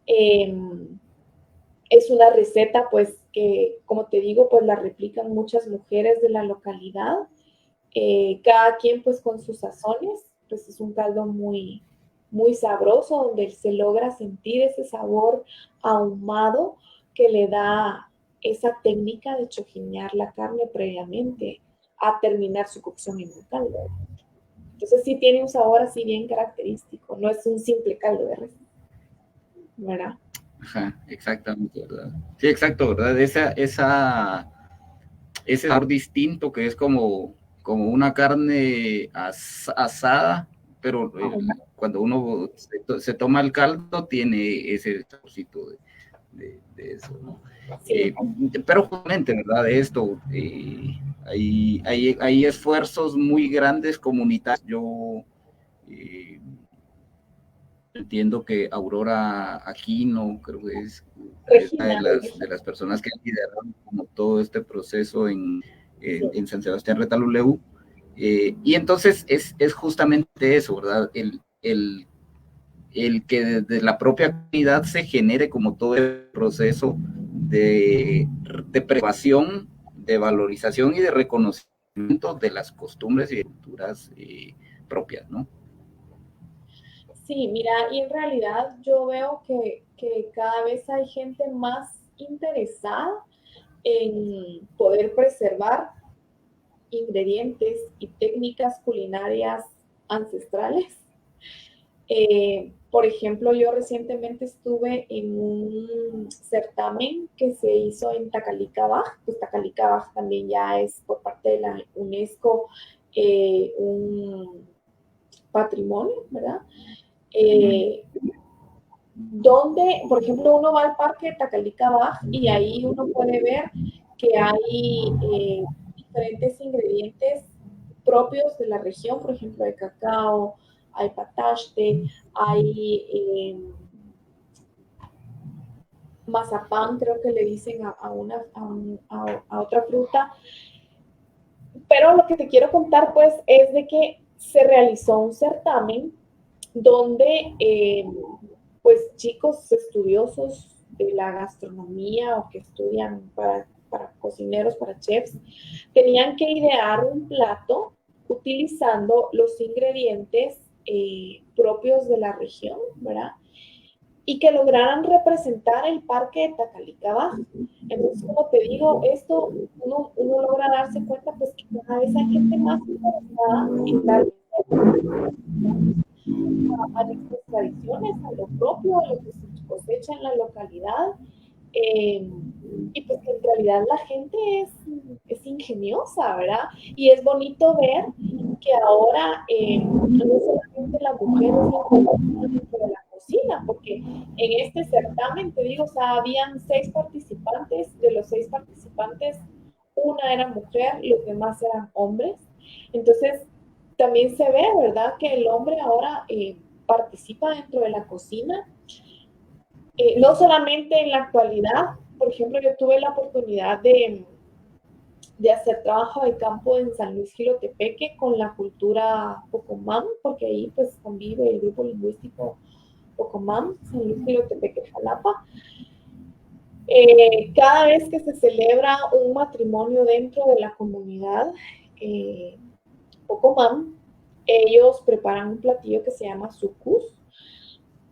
[SPEAKER 2] Eh, es una receta pues que, como te digo, pues la replican muchas mujeres de la localidad, cada quien pues con sus sazones, pues es un caldo muy, muy sabroso donde se logra sentir ese sabor ahumado que le da esa técnica de chojinear la carne previamente a terminar su cocción en un caldo. Entonces sí tiene un sabor así bien característico, no es un simple caldo de res, ¿verdad?
[SPEAKER 1] Ajá, exactamente, ¿verdad? Sí, exacto, ¿verdad? Ese sabor distinto que es como una carne asada, pero
[SPEAKER 2] Ahumado.
[SPEAKER 1] cuando uno se toma el caldo tiene ese saborcito de eso, ¿no?
[SPEAKER 2] Sí,
[SPEAKER 1] Pero justamente, ¿verdad? De esto, hay esfuerzos muy grandes comunitarios. Yo entiendo que Aurora Aquino, creo que es una
[SPEAKER 2] Regina,
[SPEAKER 1] de las personas que han liderado como todo este proceso
[SPEAKER 2] sí,
[SPEAKER 1] en San Sebastián Retaluleu. Y entonces es justamente eso, ¿verdad? El que desde la propia comunidad se genere como todo el proceso de preservación, de valorización y de reconocimiento de las costumbres y de culturas propias, ¿no?
[SPEAKER 2] sí, mira, y en realidad yo veo que cada vez hay gente más interesada en poder preservar ingredientes y técnicas culinarias ancestrales. Por ejemplo, yo recientemente estuve en un certamen que se hizo en Tacalicabaj, pues Tacalicabaj también ya es por parte de la UNESCO un patrimonio, ¿verdad? Donde, por ejemplo, uno va al parque de Tacalica y ahí uno puede ver que hay diferentes ingredientes propios de la región, por ejemplo, hay cacao, hay pataste, hay mazapán, creo que le dicen a otra fruta. Pero lo que te quiero contar, pues, es de que se realizó un certamen donde, pues, chicos estudiosos de la gastronomía o que estudian para cocineros, para chefs, tenían que idear un plato utilizando los ingredientes propios de la región, ¿verdad? Y que lograran representar el parque de Tacalica. Entonces, como te digo, esto uno logra darse cuenta pues que cada vez hay gente más interesada en dar a nuestras tradiciones, a lo propio, a lo que se cosecha en la localidad. Y pues que en realidad la gente es ingeniosa, ¿verdad? Y es bonito ver que ahora no solamente la mujer es importante de la cocina, porque en este certamen, te digo, o sea, habían 6 participantes, de los 6 participantes, una era mujer, los demás eran hombres. Entonces, también se ve, ¿verdad?, que el hombre ahora participa dentro de la cocina. No solamente en la actualidad, por ejemplo, yo tuve la oportunidad de hacer trabajo de campo en San Luis Jilotepeque con la cultura Pocomam, porque ahí pues convive el grupo lingüístico Pocomam, San Luis Jilotepeque, Jalapa. Cada vez que se celebra un matrimonio dentro de la comunidad Pocomam, ellos preparan un platillo que se llama sucus,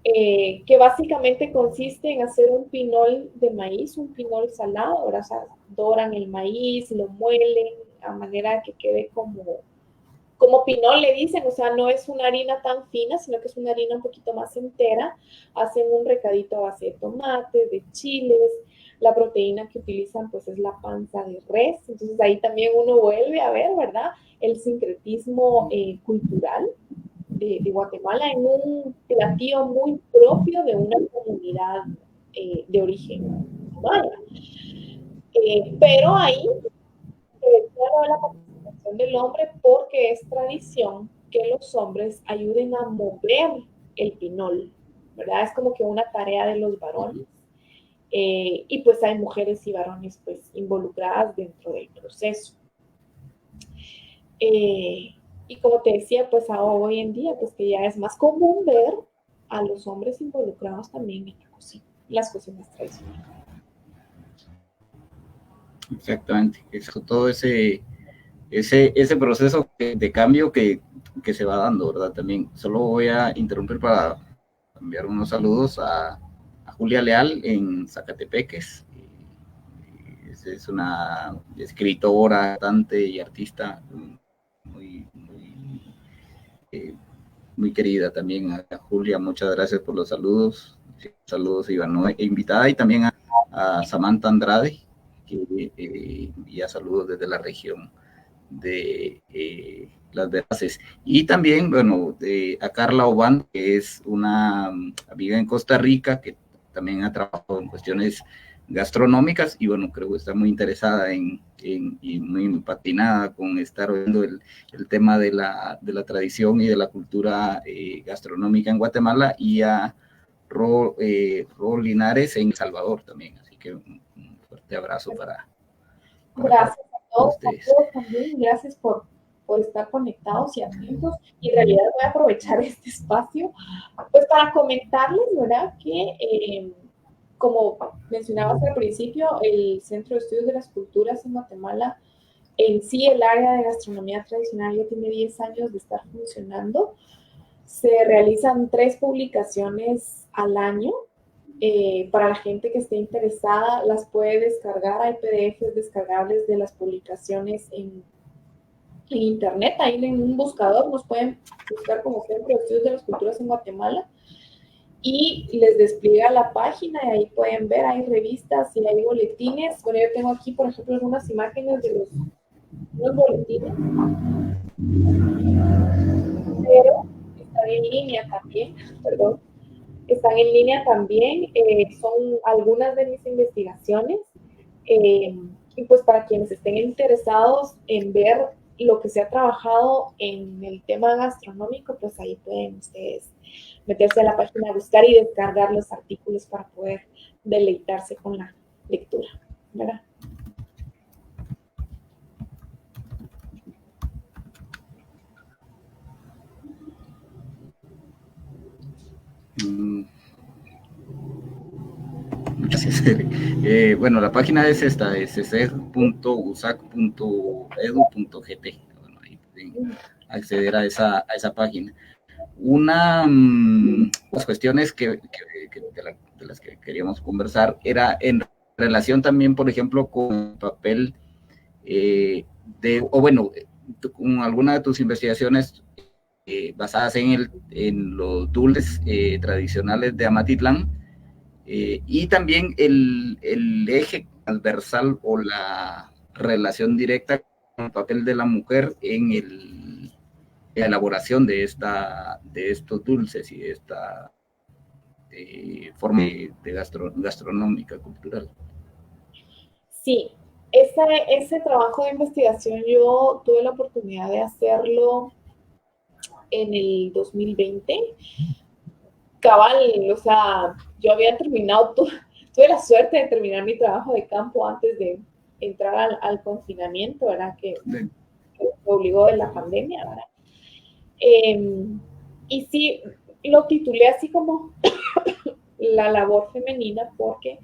[SPEAKER 2] que básicamente consiste en hacer un pinol de maíz, un pinol salado, o sea, doran el maíz, lo muelen a manera que quede como pinol le dicen, o sea, no es una harina tan fina, sino que es una harina un poquito más entera. Hacen un recadito a base de tomate, de chiles. La proteína que utilizan pues es la panza de res. Entonces ahí también uno vuelve a ver, ¿verdad?, el sincretismo cultural de Guatemala en un platillo muy propio de una comunidad de origen maya. Pero ahí claro, la participación del hombre porque es tradición que los hombres ayuden a mover el pinol, ¿verdad? Es como que una tarea de los varones. Y pues hay mujeres y varones pues involucradas dentro del proceso. Y como te decía, pues hoy en día, pues que ya es más común ver a los hombres involucrados también en la cocina, las cocinas tradicionales.
[SPEAKER 1] Exactamente, eso, todo ese proceso de cambio que se va dando, ¿verdad? También solo voy a interrumpir para enviar unos saludos a Julia Leal en Zacatepeques. Es una escritora, cantante y artista muy querida también. A Julia, muchas gracias por los saludos. Saludos, Iván, invitada, y también a Samantha Andrade, que envía saludos desde la región de Las Veraces. Y también, bueno, a Carla Oban, que es una amiga en Costa Rica, que también ha trabajado en cuestiones gastronómicas, y bueno, creo que está muy interesada y muy patinada con estar viendo el tema de la tradición y de la cultura gastronómica en Guatemala, y a Ro Linares en El Salvador también. Así que un fuerte abrazo para
[SPEAKER 2] gracias a todos,
[SPEAKER 1] ustedes.
[SPEAKER 2] También gracias por estar conectados y atentos. Y en realidad voy a aprovechar este espacio pues para comentarles, ¿verdad?, que como mencionabas al principio, el Centro de Estudios de las Culturas en Guatemala, en sí el área de gastronomía tradicional ya tiene 10 años de estar funcionando. Se realizan 3 publicaciones al año. Para la gente que esté interesada, las puede descargar. Hay PDFs descargables de las publicaciones en internet. Ahí en un buscador nos pueden buscar como Centro de Estudios de las Culturas en Guatemala y les despliega la página, y ahí pueden ver, hay revistas y hay boletines. Bueno, yo tengo aquí, por ejemplo, algunas imágenes de los boletines. Pero están en línea también, perdón, están en línea también, son algunas de mis investigaciones, y pues para quienes estén interesados en ver lo que se ha trabajado en el tema gastronómico, pues ahí pueden ustedes meterse a la página, buscar y descargar los artículos para poder deleitarse con la lectura, ¿verdad?
[SPEAKER 1] Gracias. Bueno, la página es esta, es ceseg.usac.edu.gt. Bueno, ahí pueden acceder a esa página. Una de las cuestiones de las que queríamos conversar era en relación también, por ejemplo, con el papel con alguna de tus investigaciones basadas en los dulces tradicionales de Amatitlán, y también el eje transversal o la relación directa con el papel de la mujer en la elaboración de estos dulces y de esta forma de gastronómica, cultural.
[SPEAKER 2] Sí, ese trabajo de investigación yo tuve la oportunidad de hacerlo en el 2020. Cabal, o sea, yo había terminado, tuve la suerte de terminar mi trabajo de campo antes de entrar al confinamiento, ¿verdad? Que me obligó de la pandemia, ¿verdad? Y sí, lo titulé así como la labor femenina porque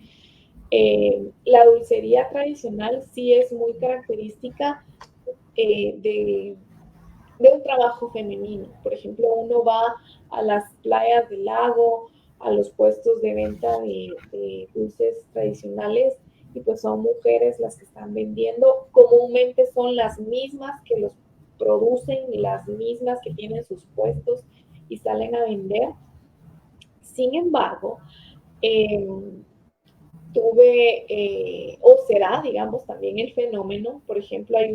[SPEAKER 2] la dulcería tradicional sí es muy característica de un trabajo femenino. Por ejemplo, uno va a las playas del lago, a los puestos de venta de dulces tradicionales y pues son mujeres las que están vendiendo. Comúnmente son las mismas que los producen y las mismas que tienen sus puestos y salen a vender. Sin embargo, o será, digamos, también el fenómeno. Por ejemplo, hay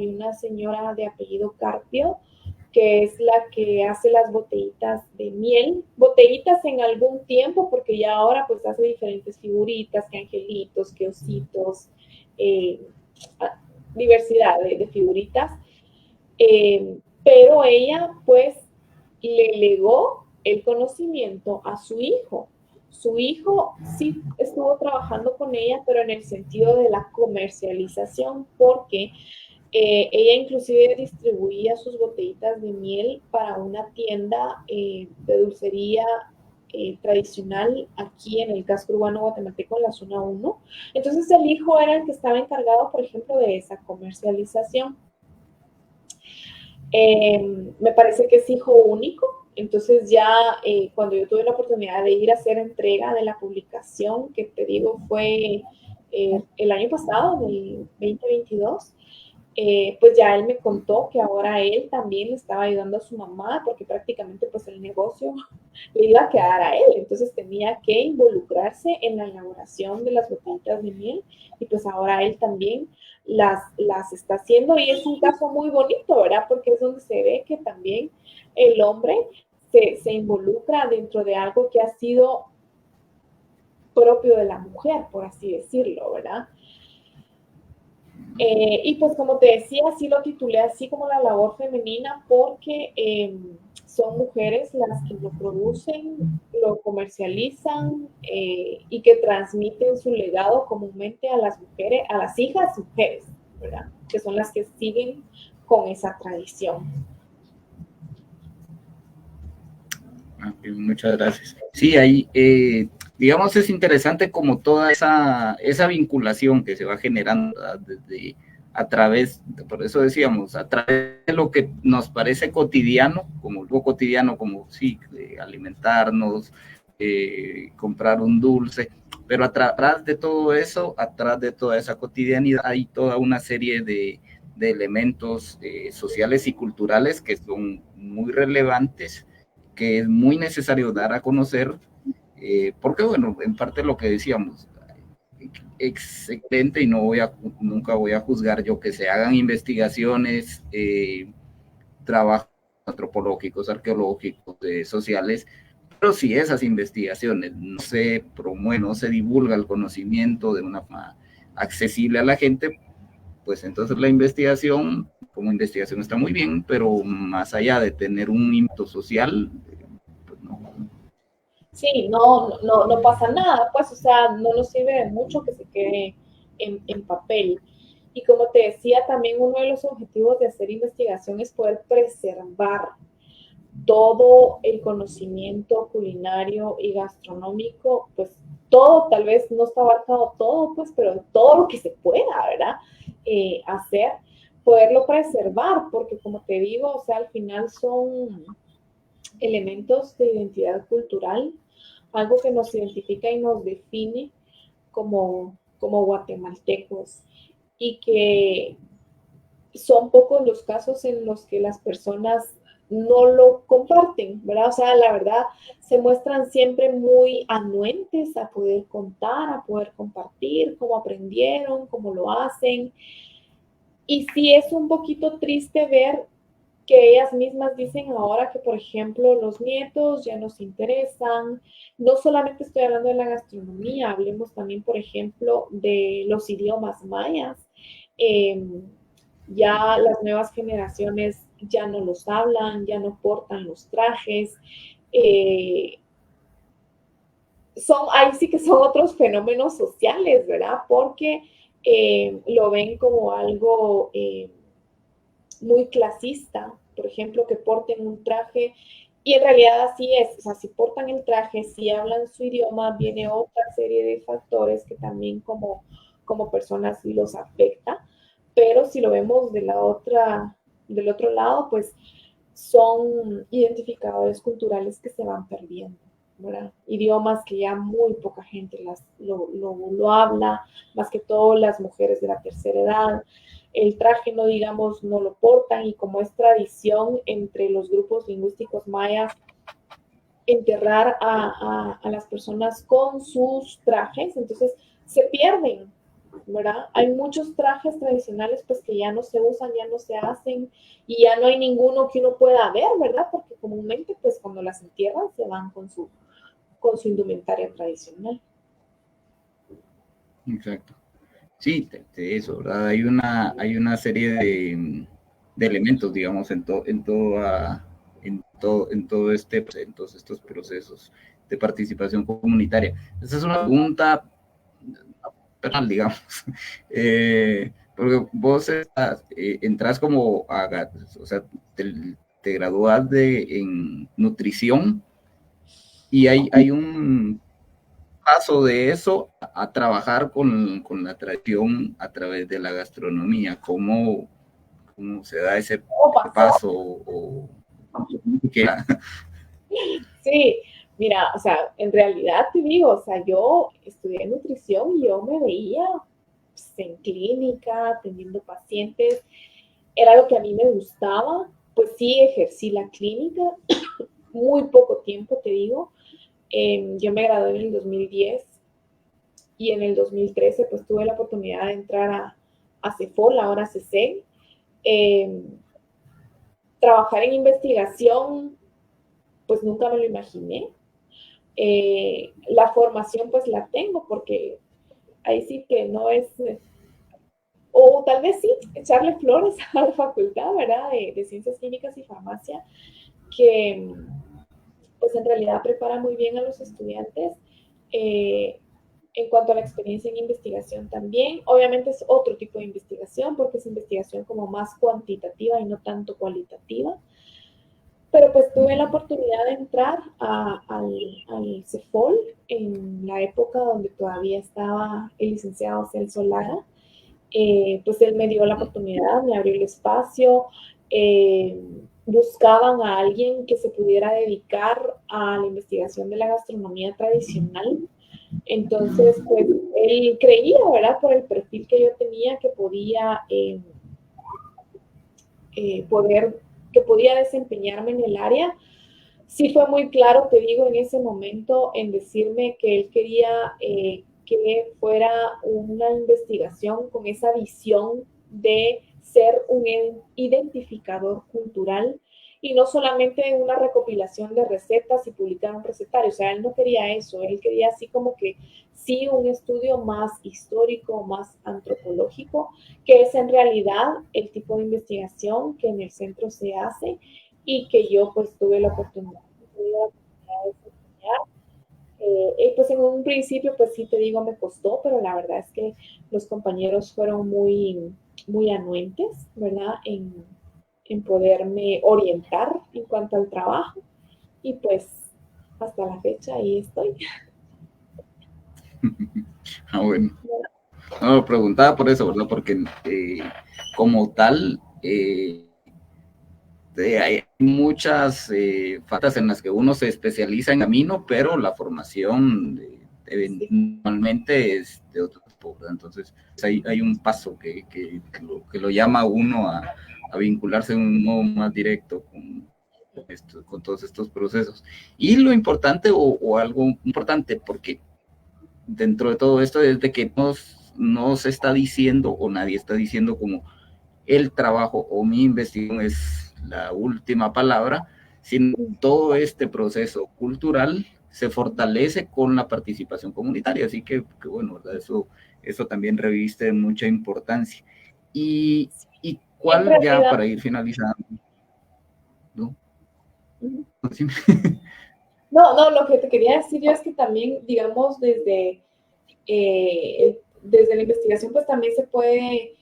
[SPEAKER 2] una señora de apellido Carpio, que es la que hace las botellitas de miel, botellitas en algún tiempo, porque ya ahora pues hace diferentes figuritas, que angelitos, que ositos, diversidad de figuritas, pero ella pues le legó el conocimiento a su hijo. Su hijo sí estuvo trabajando con ella, pero en el sentido de la comercialización, porque ella inclusive distribuía sus botellitas de miel para una tienda de dulcería tradicional aquí en el casco urbano guatemalteco, en la zona 1. Entonces el hijo era el que estaba encargado, por ejemplo, de esa comercialización. Me parece que es hijo único, entonces ya cuando yo tuve la oportunidad de ir a hacer entrega de la publicación, que te digo fue el año pasado, del 2022, pues ya él me contó que ahora él también estaba ayudando a su mamá porque prácticamente pues el negocio le iba a quedar a él, entonces tenía que involucrarse en la elaboración de las botellitas de miel y pues ahora él también las está haciendo y es un caso muy bonito, ¿verdad? Porque es donde se ve que también el hombre se involucra dentro de algo que ha sido propio de la mujer, por así decirlo, ¿verdad? Y pues como te decía, sí lo titulé así como la labor femenina porque son mujeres las que lo producen, lo comercializan y que transmiten su legado comúnmente a las mujeres, a las hijas mujeres, ¿verdad? Que son las que siguen con esa tradición.
[SPEAKER 1] Muchas gracias. Sí, ahí, digamos, es interesante como toda esa vinculación que se va generando desde a través, por eso decíamos, a través de lo que nos parece cotidiano, como sí, alimentarnos, comprar un dulce, pero atrás de todo eso, atrás de toda esa cotidianidad, hay toda una serie de elementos sociales y culturales que son muy relevantes, que es muy necesario dar a conocer, porque bueno, en parte lo que decíamos, excelente y nunca voy a juzgar yo que se hagan investigaciones, trabajo antropológicos, arqueológicos, sociales, pero si esas investigaciones no se promueven, no se divulga el conocimiento de una forma accesible a la gente, pues entonces la investigación, como investigación está muy bien, pero más allá de tener un impacto social, pues no.
[SPEAKER 2] Sí, no pasa nada, pues, o sea, no nos sirve de mucho que se quede en papel. Y como te decía, también uno de los objetivos de hacer investigación es poder preservar todo el conocimiento culinario y gastronómico, pues todo, tal vez no está abarcado todo, pues, pero todo lo que se pueda, ¿verdad? Hacer, poderlo preservar, porque como te digo, o sea, al final son elementos de identidad cultural, algo que nos identifica y nos define como guatemaltecos, y que son pocos los casos en los que las personas no lo comparten, ¿verdad? O sea, la verdad, se muestran siempre muy anuentes a poder contar, a poder compartir cómo aprendieron, cómo lo hacen. Y sí es un poquito triste ver que ellas mismas dicen ahora que, por ejemplo, los nietos ya nos interesan. No solamente estoy hablando de la gastronomía, hablemos también, por ejemplo, de los idiomas mayas. Ya las nuevas generaciones ya no los hablan, ya no portan los trajes. Ahí sí que son otros fenómenos sociales, ¿verdad? Porque lo ven como algo muy clasista, por ejemplo, que porten un traje, y en realidad así es, o sea, si portan el traje, si hablan su idioma, viene otra serie de factores que también como personas los afecta, pero si lo vemos del otro lado, pues son identificadores culturales que se van perdiendo, ¿verdad? Idiomas que ya muy poca gente lo habla, más que todo las mujeres de la tercera edad. El traje, no digamos, no lo portan, y como es tradición entre los grupos lingüísticos mayas enterrar a las personas con sus trajes, entonces se pierden, ¿verdad? Hay muchos trajes tradicionales pues que ya no se usan, ya no se hacen, y ya no hay ninguno que uno pueda ver, ¿verdad? Porque comúnmente pues cuando las entierran se van con su indumentaria tradicional.
[SPEAKER 1] Exacto. Sí, eso, ¿verdad? Hay una serie de elementos, digamos, en todos estos procesos de participación comunitaria. Esa es una pregunta personal, digamos, porque vos entras como, o sea, te gradúas en nutrición, y hay un paso de eso a trabajar con la tradición a través de la gastronomía. ¿Cómo se da ese paso?
[SPEAKER 2] Sí, mira, o sea, en realidad te digo, o sea, yo estudié nutrición y yo me veía pues, en clínica, atendiendo pacientes, era lo que a mí me gustaba, pues sí ejercí la clínica, muy poco tiempo, te digo. Yo me gradué en el 2010 y en el 2013 pues tuve la oportunidad de entrar a CEFOL, ahora CECEL. Trabajar en investigación, pues nunca me lo imaginé. La formación pues la tengo, porque ahí sí que no es, o tal vez sí, echarle flores a la facultad, ¿verdad? De Ciencias Químicas y Farmacia, que pues en realidad prepara muy bien a los estudiantes. En cuanto a la experiencia en investigación también, obviamente es otro tipo de investigación, porque es investigación como más cuantitativa y no tanto cualitativa. Pero pues tuve la oportunidad de entrar al CEFOL en la época donde todavía estaba el licenciado Celso Lara. Pues él me dio la oportunidad, me abrió el espacio. Buscaban a alguien que se pudiera dedicar a la investigación de la gastronomía tradicional. Entonces, pues él creía, ¿verdad? Por el perfil que yo tenía, que podía desempeñarme en el área. Sí fue muy claro, te digo, en ese momento en decirme que él quería que fuera una investigación con esa visión de ser un identificador cultural y no solamente una recopilación de recetas y publicar un recetario. O sea, él no quería eso, él quería así como que sí un estudio más histórico, más antropológico, que es en realidad el tipo de investigación que en el centro se hace y que yo pues tuve la oportunidad de desempeñar. Pues en un principio, pues sí te digo, me costó, pero la verdad es que los compañeros fueron muy anuentes, ¿verdad? En poderme orientar en cuanto al trabajo y pues hasta la fecha ahí estoy.
[SPEAKER 1] Bueno. No, preguntaba por eso, ¿verdad? Porque como tal, hay muchas faltas en las que uno se especializa en camino, pero la formación eventualmente es de otro tipo, ¿verdad? Entonces hay un paso que lo llama a uno a vincularse en un modo más directo con todos estos procesos. Y lo importante, o algo importante, porque dentro de todo esto es de que no se está diciendo, o nadie está diciendo como el trabajo o mi investigación es la última palabra, sino todo este proceso cultural se fortalece con la participación comunitaria. Así que bueno, ¿verdad? Eso también reviste mucha importancia. Y cuál, ya para ir finalizando, ¿no?
[SPEAKER 2] No, lo que te quería decir yo es que también, digamos, desde la investigación, pues también se puede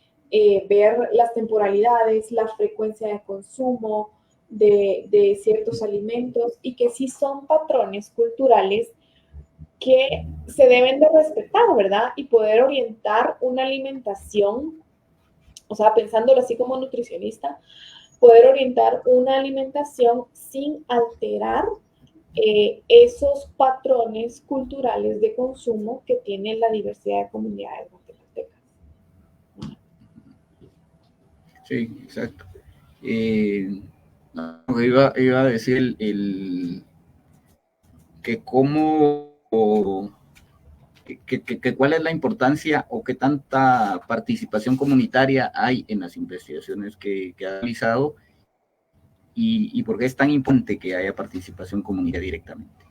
[SPEAKER 2] ver las temporalidades, la frecuencia de consumo de ciertos alimentos y que sí son patrones culturales que se deben de respetar, ¿verdad? Y poder orientar una alimentación, o sea, pensándolo así como nutricionista, poder orientar una alimentación sin alterar esos patrones culturales de consumo que tiene la diversidad de comunidades guatemaltecas.
[SPEAKER 1] Sí, exacto. Iba a decir que cómo, cuál es la importancia o qué tanta participación comunitaria hay en las investigaciones que ha realizado y por qué es tan importante que haya participación comunitaria directamente.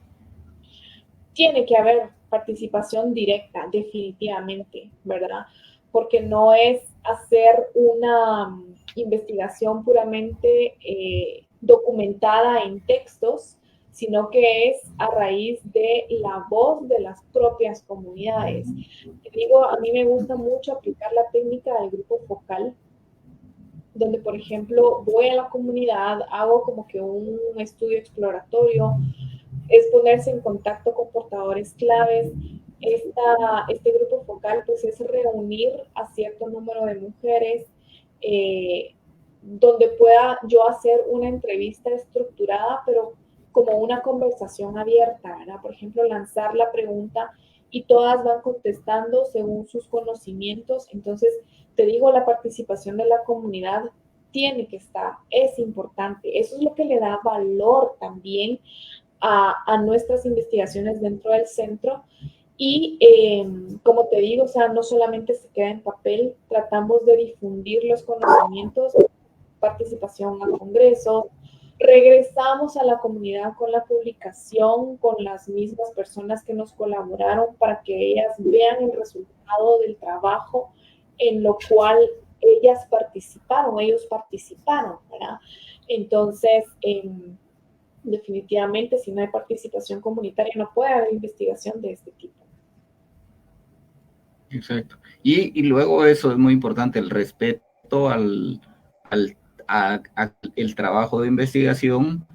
[SPEAKER 2] Tiene que haber participación directa, definitivamente, ¿verdad? Porque no es hacer una investigación puramente documentada en textos, sino que es a raíz de la voz de las propias comunidades. Te digo, a mí me gusta mucho aplicar la técnica del grupo focal, donde, por ejemplo, voy a la comunidad, hago como que un estudio exploratorio, es ponerse en contacto con portadores claves. Este grupo focal pues es reunir a cierto número de mujeres donde pueda yo hacer una entrevista estructurada, pero como una conversación abierta, ¿verdad? Por ejemplo, lanzar la pregunta y todas van contestando según sus conocimientos. Entonces, te digo, la participación de la comunidad tiene que estar, es importante. Eso es lo que le da valor también a nuestras investigaciones dentro del centro. Y como te digo, o sea, no solamente se queda en papel, tratamos de difundir los conocimientos, participación a congresos, regresamos a la comunidad con la publicación, con las mismas personas que nos colaboraron para que ellas vean el resultado del trabajo en lo cual ellos participaron, ¿verdad? Entonces, definitivamente, si no hay participación comunitaria, no puede haber investigación de este tipo.
[SPEAKER 1] Exacto. Y luego eso es muy importante, el respeto el trabajo de investigación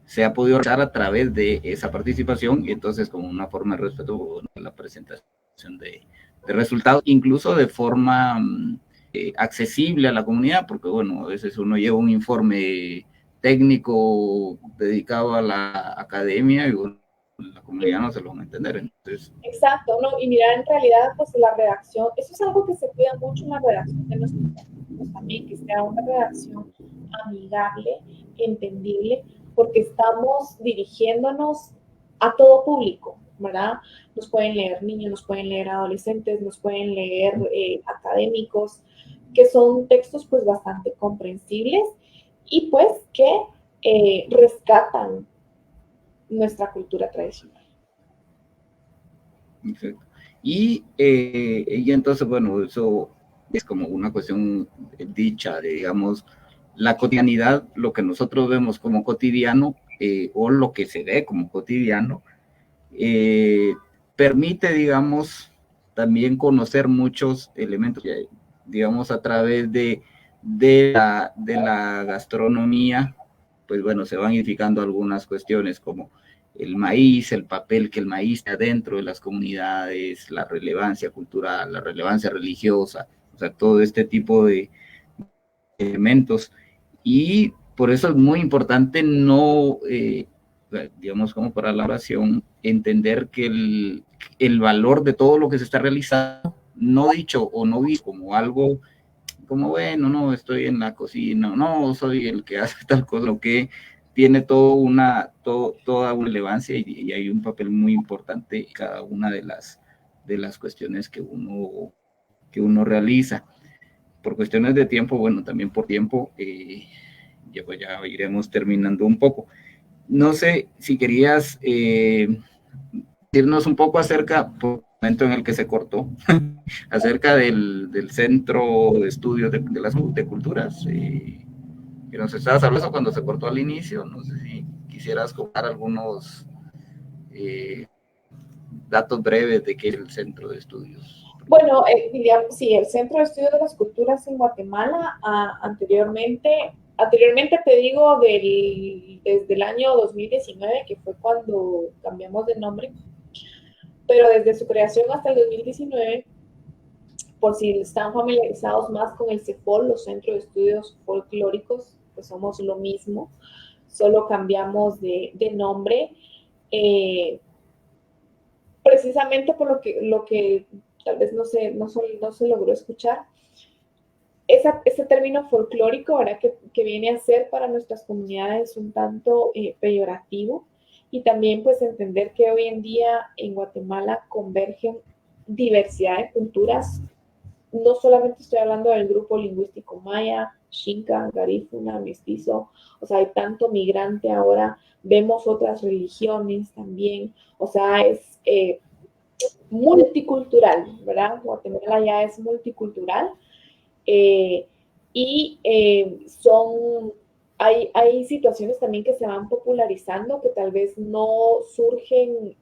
[SPEAKER 1] se ha podido dar a través de esa participación y entonces como una forma de respeto la presentación de resultados, incluso de forma accesible a la comunidad, porque bueno, a veces uno lleva un informe técnico dedicado a la academia y bueno, la comunidad no se lo va a entender. Entonces,
[SPEAKER 2] exacto, ¿no? Y mira, en realidad, pues la redacción, eso es algo que se cuida mucho en la redacción de nuestros artículos también, que sea una redacción amigable, entendible, porque estamos dirigiéndonos a todo público, ¿verdad? Nos pueden leer niños, nos pueden leer adolescentes, nos pueden leer académicos, que son textos pues bastante comprensibles y pues que rescatan nuestra cultura tradicional.
[SPEAKER 1] Perfecto. Y entonces, bueno, eso es como una cuestión dicha, de, digamos, la cotidianidad, lo que nosotros vemos como cotidiano o lo que se ve como cotidiano, permite, digamos, también conocer muchos elementos, digamos, a través de la gastronomía, pues bueno, se van identificando algunas cuestiones como el maíz, el papel que el maíz está dentro de las comunidades, la relevancia cultural, la relevancia religiosa, o sea, todo este tipo de elementos. Y por eso es muy importante no, digamos, como para la oración, entender que el valor de todo lo que se está realizando, no dicho o no visto como algo como, bueno, no, estoy en la cocina, no, soy el que hace tal cosa, lo que tiene toda una relevancia y hay un papel muy importante en cada una de las cuestiones que uno realiza. Por cuestiones de tiempo, bueno, también por tiempo, ya iremos terminando un poco. No sé si querías decirnos un poco acerca, por el momento en el que se cortó, acerca del Centro de Estudios de Culturas, que nos estabas hablando cuando se cortó al inicio. No sé si quisieras contar algunos datos breves de qué es el Centro de Estudios.
[SPEAKER 2] Bueno, digamos, sí, el Centro de Estudios de las Culturas en Guatemala, anteriormente te digo, desde el año 2019, que fue cuando cambiamos de nombre, pero desde su creación hasta el 2019, por si están familiarizados más con el CEFOL, los Centros de Estudios Folclóricos, pues somos lo mismo, solo cambiamos de nombre, precisamente por lo que tal vez no se logró escuchar. Ese término folclórico, ¿verdad? Que viene a ser para nuestras comunidades un tanto peyorativo, y también pues entender que hoy en día en Guatemala convergen diversidad de culturas. No solamente estoy hablando del grupo lingüístico maya, xinca, garífuna, mestizo, o sea, hay tanto migrante ahora, vemos otras religiones también, o sea, es multicultural, ¿verdad? Guatemala ya es multicultural. Hay situaciones también que se van popularizando, que tal vez no surgen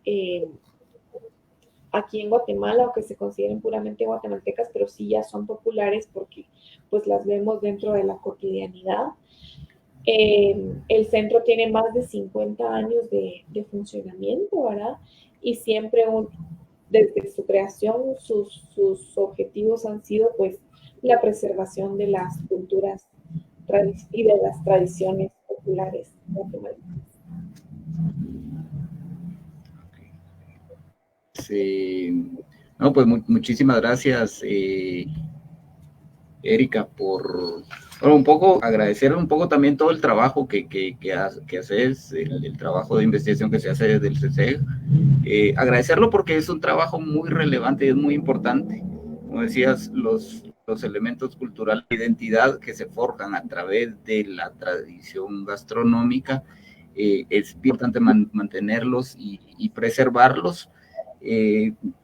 [SPEAKER 2] aquí en Guatemala o que se consideren puramente guatemaltecas, pero sí ya son populares porque pues las vemos dentro de la cotidianidad. El centro tiene más de 50 años de funcionamiento, ¿verdad? Y siempre desde su creación sus objetivos han sido pues la preservación de las culturas y de las tradiciones populares guatemaltecas.
[SPEAKER 1] Sí. No, pues muchísimas gracias, Erika, por un poco agradecer un poco también todo el trabajo que haces, el trabajo de investigación que se hace desde el CCEG. Agradecerlo porque es un trabajo muy relevante y es muy importante. Como decías, los elementos culturales de identidad que se forjan a través de la tradición gastronómica, es importante mantenerlos y preservarlos,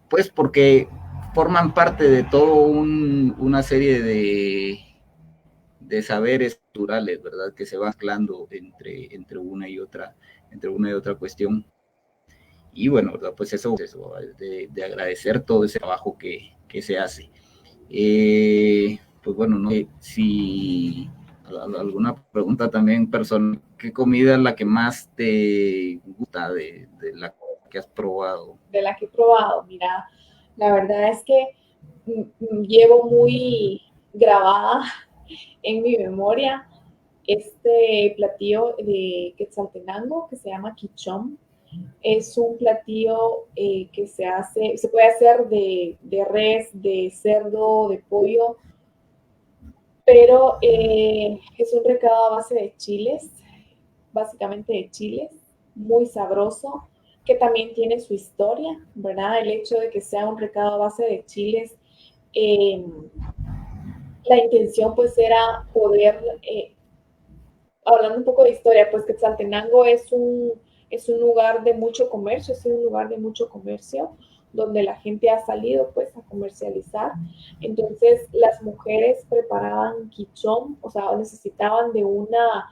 [SPEAKER 1] pues porque forman parte de todo una serie de saberes culturales, ¿verdad? Que se van mezclando entre una y otra cuestión. Y bueno, ¿verdad? Pues eso de agradecer todo ese trabajo que se hace. Pues bueno, no sé si alguna pregunta también personal, ¿qué comida es la que más te gusta de la que has probado?
[SPEAKER 2] De la que he probado, mira, la verdad es que llevo muy grabada en mi memoria este platillo de Quetzaltenango que se llama quichón. Es un platillo que se puede hacer de res, de cerdo, de pollo, pero es un recado a base de chiles, básicamente de chiles, muy sabroso, que también tiene su historia, ¿verdad? El hecho de que sea un recado a base de chiles, la intención pues era poder hablando un poco de historia, pues Quetzaltenango es un lugar de mucho comercio, es un lugar de mucho comercio, donde la gente ha salido pues a comercializar. Entonces las mujeres preparaban quichón, o sea, necesitaban de una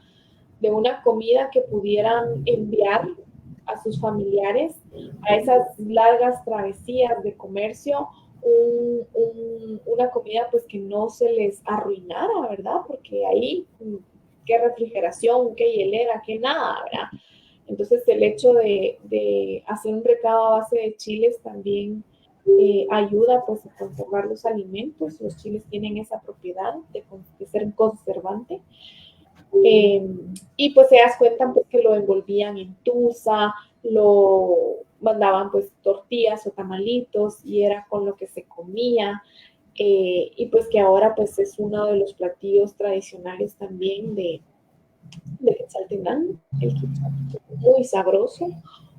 [SPEAKER 2] comida que pudieran enviar a sus familiares a esas largas travesías de comercio, una comida pues que no se les arruinara, ¿verdad? Porque ahí, qué refrigeración, qué hielera, qué nada, ¿verdad? Entonces el hecho de hacer un recado a base de chiles también ayuda pues a conservar los alimentos. Los chiles tienen esa propiedad de ser un conservante. Y pues se das cuenta pues que lo envolvían en tusa, lo mandaban pues tortillas o tamalitos y era con lo que se comía. Y pues que ahora pues es uno de los platillos tradicionales también de Quetzaltenango, el muy sabroso.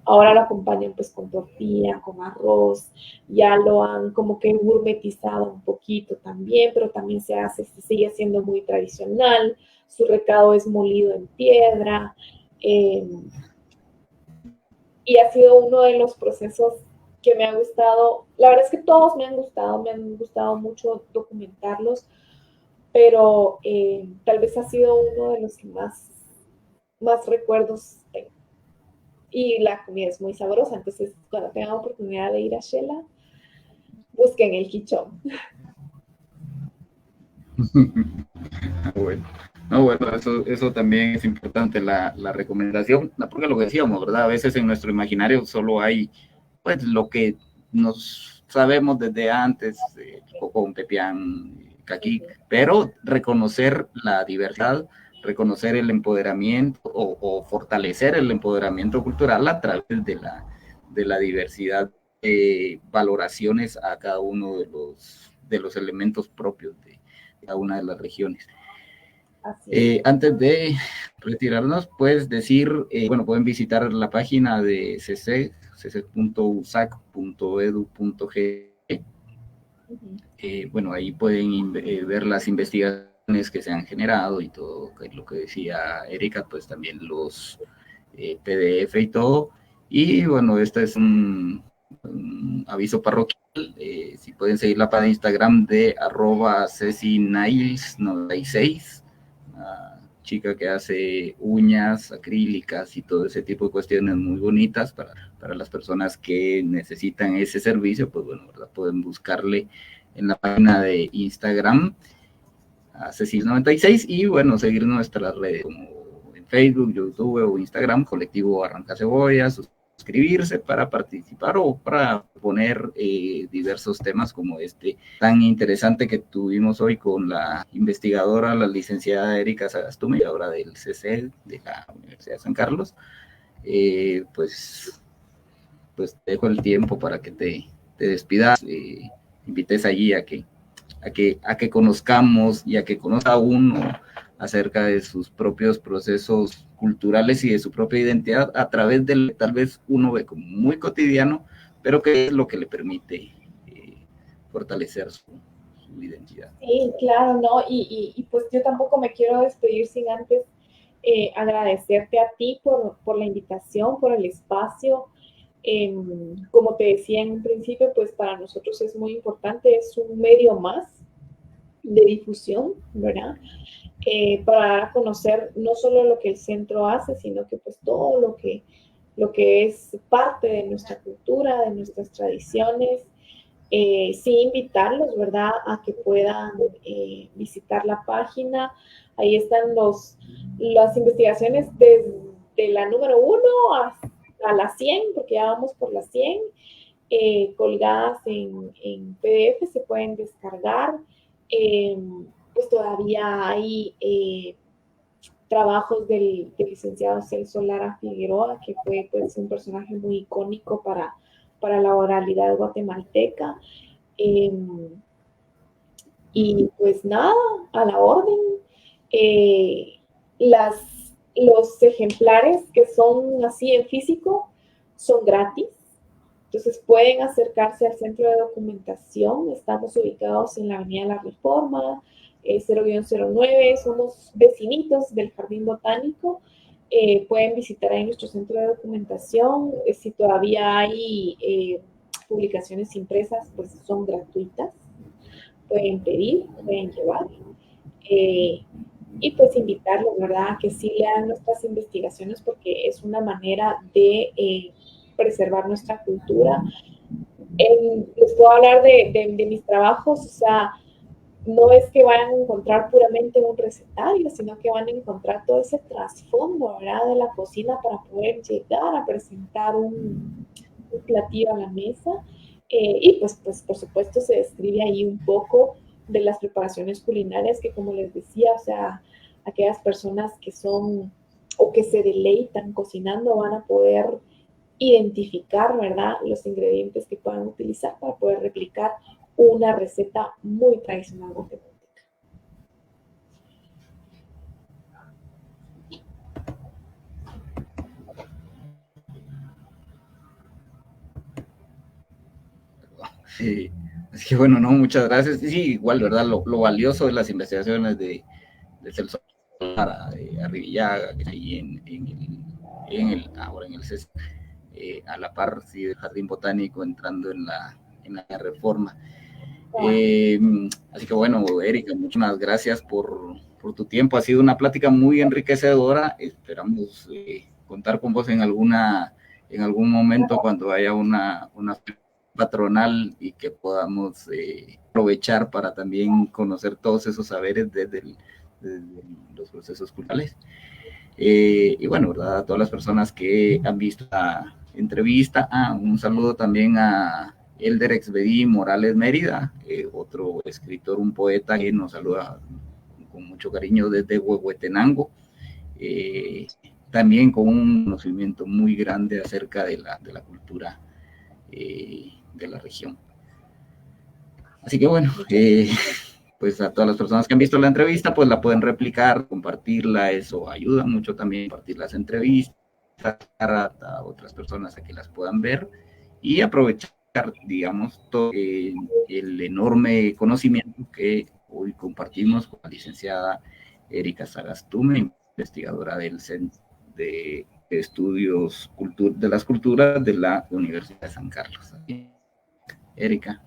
[SPEAKER 2] Ahora lo acompañan pues con tortilla, con arroz, ya lo han como que gourmetizado un poquito también, pero también se sigue siendo muy tradicional. Su recado es molido en piedra, y ha sido uno de los procesos que me ha gustado. La verdad es que todos me han gustado mucho documentarlos, pero tal vez ha sido uno de los que más recuerdos tengo. Y la comida es muy sabrosa, entonces cuando tengan oportunidad de ir a Shela, busquen el quichón.
[SPEAKER 1] Bueno, no, bueno, eso también es importante, la recomendación, porque lo que decíamos, ¿verdad? A veces en nuestro imaginario solo hay, pues, lo que nos sabemos desde antes, cocón, pepián, caquic, pero reconocer la diversidad, reconocer el empoderamiento o fortalecer el empoderamiento cultural a través de la diversidad de valoraciones a cada uno de los elementos propios de cada una de las regiones. Antes de retirarnos, pues decir, bueno, pueden visitar la página de cc.usac.edu.g. Bueno, ahí pueden ver las investigaciones que se han generado y todo lo que decía Erika, pues también los PDF y todo. Y bueno, este es un aviso parroquial. Si pueden seguir la página de Instagram de @cecinails96, chica que hace uñas acrílicas y todo ese tipo de cuestiones muy bonitas para las personas que necesitan ese servicio, pues bueno, ¿verdad? Pueden buscarle en la página de Instagram a Cecil96 y bueno, seguir nuestras redes como en Facebook, YouTube o Instagram, Colectivo Arranca Cebollas, suscribirse para participar o para poner diversos temas como este tan interesante que tuvimos hoy con la investigadora, la licenciada Erika Sagastume, ahora del CC de la Universidad de San Carlos. Pues te dejo el tiempo para que te despidas, invites allí a que conozcamos y a que conozca uno acerca de sus propios procesos culturales y de su propia identidad a través de tal vez uno ve como muy cotidiano, pero que es lo que le permite fortalecer su identidad.
[SPEAKER 2] Sí, claro, ¿no? Y pues yo tampoco me quiero despedir sin antes agradecerte a ti por la invitación, por el espacio. Como te decía en un principio, pues para nosotros es muy importante, es un medio más de difusión, ¿verdad? Para dar a conocer no solo lo que el centro hace, sino que pues todo lo que es parte de nuestra cultura, de nuestras tradiciones. Sí, invitarlos, ¿verdad?, a que puedan visitar la página. Ahí están las investigaciones desde la número 1 a la 100, porque ya vamos por la 100, colgadas en PDF, se pueden descargar. Pues todavía hay trabajos del licenciado Celso Lara Figueroa, que fue pues un personaje muy icónico para la oralidad guatemalteca. Y pues nada, a la orden. Los ejemplares que son así en físico son gratis. Entonces pueden acercarse al centro de documentación. Estamos ubicados en la Avenida La Reforma, 0-09, somos vecinitos del Jardín Botánico. Pueden visitar ahí nuestro centro de documentación. Si todavía hay publicaciones impresas, pues son gratuitas. Pueden pedir, pueden llevar. Y pues invitarlos, ¿verdad?, a que sí lean nuestras investigaciones, porque es una manera de preservar nuestra cultura. Les puedo hablar de mis trabajos, o sea, no es que vayan a encontrar puramente un recetario, sino que van a encontrar todo ese trasfondo, ¿verdad?, de la cocina para poder llegar a presentar un platillo a la mesa. Y pues, por supuesto, se describe ahí un poco de las preparaciones culinarias que, como les decía, o sea, aquellas personas que son o que se deleitan cocinando van a poder identificar, ¿verdad?, los ingredientes que puedan utilizar para poder replicar una receta muy tradicional guatemalteca.
[SPEAKER 1] Sí, así que bueno, no, muchas gracias. Sí, igual, ¿verdad? Lo valioso de las investigaciones de Celso Lara, de Arribillaga, que ahí ahora en el CES, a la par, sí, del Jardín Botánico, entrando en la reforma. Así que bueno, Erika, muchas gracias por tu tiempo. Ha sido una plática muy enriquecedora. Esperamos contar con vos en algún momento cuando haya una patronal y que podamos aprovechar para también conocer todos esos saberes desde los procesos culturales. Y bueno, ¿verdad?, a todas las personas que han visto la entrevista. Un saludo también a Elder Exvedí Morales Mérida, otro escritor, un poeta que nos saluda con mucho cariño desde Huehuetenango, también con un conocimiento muy grande acerca de la cultura de la región. Así que bueno, pues a todas las personas que han visto la entrevista, pues la pueden replicar, compartirla, eso ayuda mucho también, compartir las entrevistas a otras personas a que las puedan ver y aprovechar, digamos, todo el enorme conocimiento que hoy compartimos con la licenciada Erika Sagastume, investigadora del Centro de Estudios de las Culturas de la Universidad de San Carlos. Erika.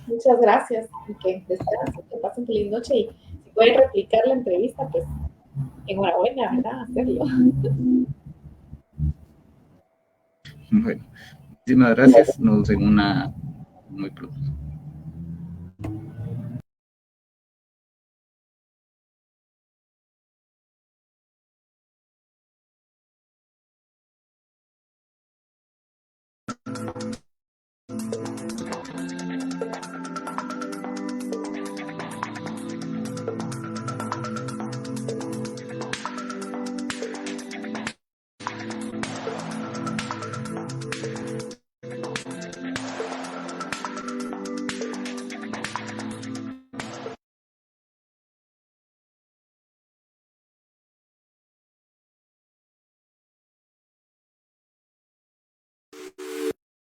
[SPEAKER 2] Muchas gracias y que descansen, que pasen feliz noche, y si pueden replicar la entrevista, pues enhorabuena, ¿verdad?, hacerlo.
[SPEAKER 1] Bueno, muchísimas gracias, nos vemos en una muy pronto.